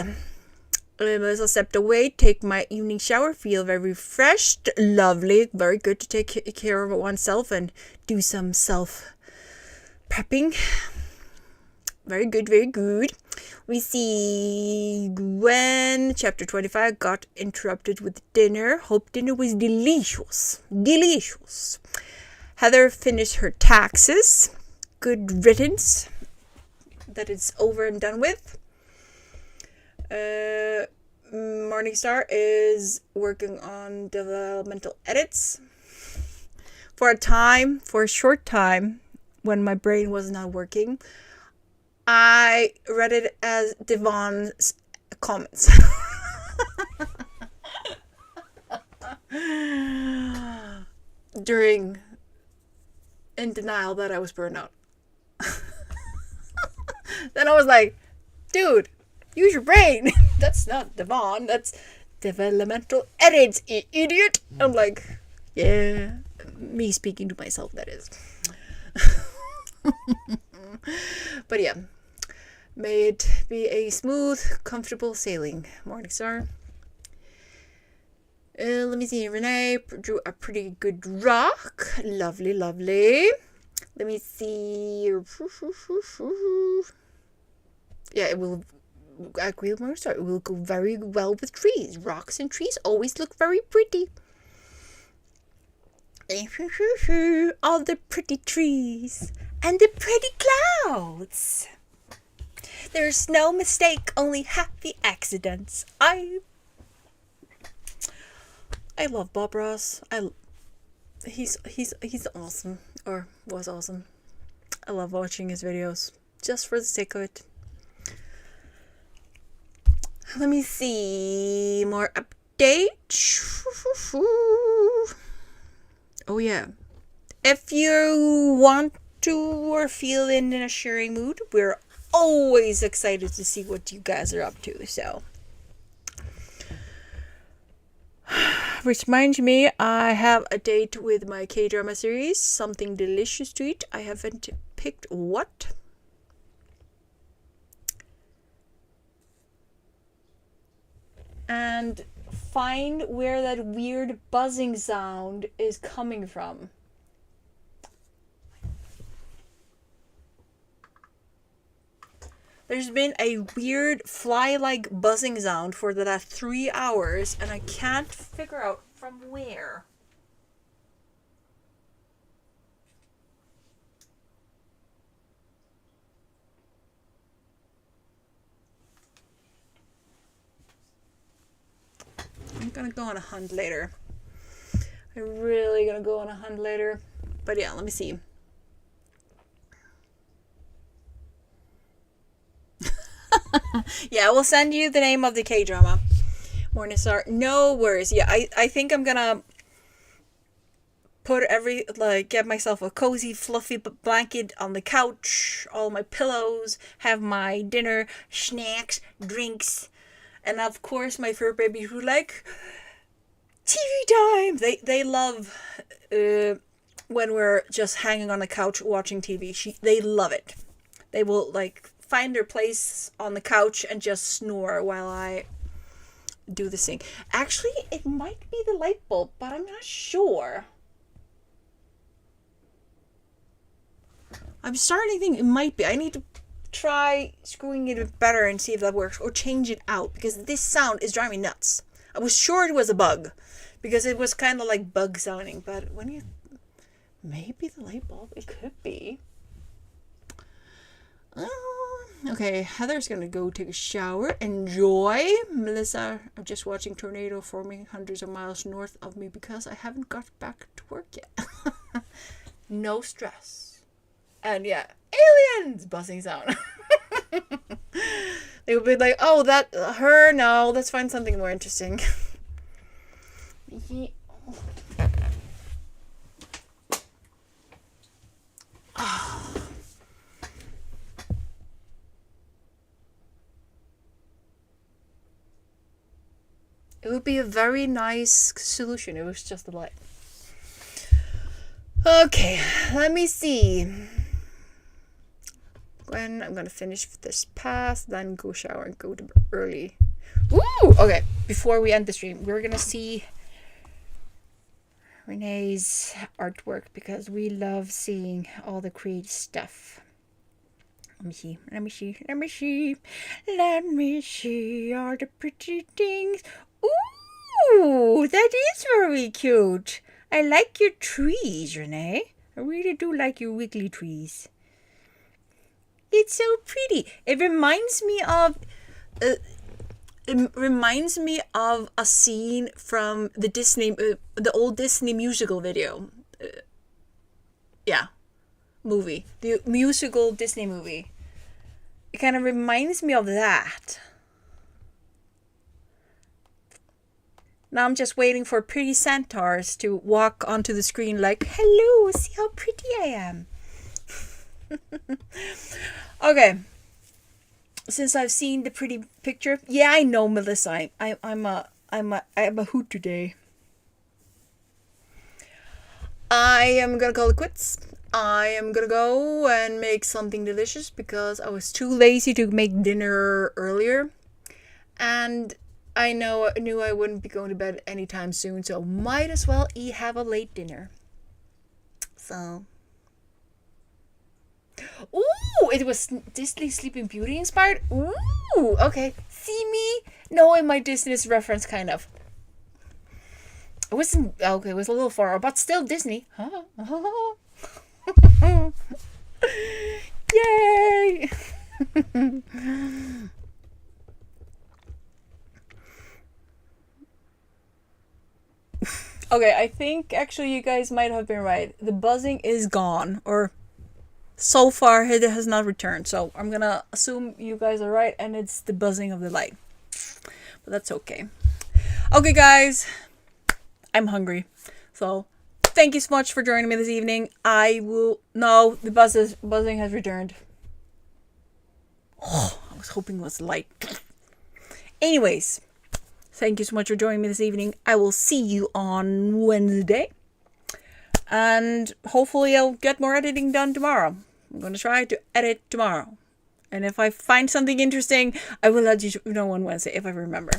Speaker 1: As I stepped away, take my evening shower, feel very refreshed, lovely, very good to take care of oneself and do some self-prepping. Very good, very good. We see Gwen, chapter 25, got interrupted with dinner. Hope dinner was delicious. Delicious. Heather finished her taxes. Good riddance. That it's over and done with. Morningstar is working on developmental edits. For a short time, when my brain was not working, I read it as Devon's comments. In denial that I was burned out. Then I was like, dude, use your brain. That's not Devon. That's developmental edits, idiot. I'm like, yeah, me speaking to myself, that is. But yeah, may it be a smooth, comfortable sailing. Morningstar. Let me see. Renee drew a pretty good rock. Lovely, lovely. Let me see. Yeah, it will. I agree with Morningstar. It will go very well with trees. Rocks and trees always look very pretty. All the pretty trees and the pretty clouds. There's no mistake, only happy accidents. I love Bob Ross. He's awesome, or was awesome. I love watching his videos just for the sake of it. Let me see more updates. Oh yeah, if you want to or feel in a sharing mood, we're always excited to see what you guys are up to. So, which reminds me, I have a date with my K-drama series. Something delicious to eat. I haven't picked what. And find where that weird buzzing sound is coming from. There's been a weird fly-like buzzing sound for the last 3 hours, and I can't figure out from where. I'm gonna go on a hunt later. I'm really gonna go on a hunt later. But yeah, let me see. Yeah, we'll send you the name of the K-drama. Morningstar. No worries. Yeah, I think I'm gonna get myself a cozy, fluffy blanket on the couch, all my pillows, have my dinner, snacks, drinks, and of course my fur baby who like TV time. They love when we're just hanging on the couch watching TV. They love it. They will find their place on the couch and just snore while I do this thing. Actually, it might be the light bulb, but I'm not sure. I'm starting to think it might be. I need to try screwing it better and see if that works, or change it out, because this sound is driving me nuts. I was sure it was a bug because it was kind of like bug sounding. But when you, maybe the light bulb, it could be. Okay, Heather's gonna go take a shower. Enjoy. Melissa, I'm just watching tornado forming hundreds of miles north of me because I haven't got back to work yet. No stress. And yeah, aliens buzzing sound. They would be like, oh, that her. No, let's find something more interesting. It would be a very nice solution. It was just a light. Okay, let me see. When I'm gonna finish this pass, then go shower and go to bed early. Woo! Okay, before we end the stream, we're gonna see Renee's artwork because we love seeing all the creative stuff. Let me see. Let me see. Let me see. Let me see all the pretty things. Ooh, that is very cute. I like your trees, Renee. I really do like your wiggly trees. It's so pretty. It reminds me of a scene from the Disney, the old Disney musical video. Movie, the musical Disney movie. It kind of reminds me of that. Now I'm just waiting for pretty centaurs to walk onto the screen like, hello, see how pretty I am. Okay. Since I've seen the pretty picture, yeah, I know, Melissa. I'm a hoot today. I am gonna call it quits. I am gonna go and make something delicious because I was too lazy to make dinner earlier, and I knew I wouldn't be going to bed anytime soon, so might as well have a late dinner. So. Ooh, it was Disney Sleeping Beauty inspired. Ooh, okay. See me knowing my Disney reference, kind of. It wasn't okay. It was a little far, but still Disney. Yay! Okay, I think actually you guys might have been right. The buzzing is gone, or so far it has not returned. So I'm gonna assume you guys are right, and it's the buzzing of the light. But that's okay. Okay, guys, I'm hungry. So thank you so much for joining me this evening. No, the buzzing has returned. Oh, I was hoping it was light. Anyways. Thank you so much for joining me this evening. I will see you on Wednesday. And hopefully I'll get more editing done tomorrow. I'm going to try to edit tomorrow. And if I find something interesting, I will let you know on Wednesday if I remember.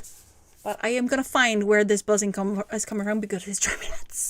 Speaker 1: But I am going to find where this buzzing is coming from because it's driving me nuts.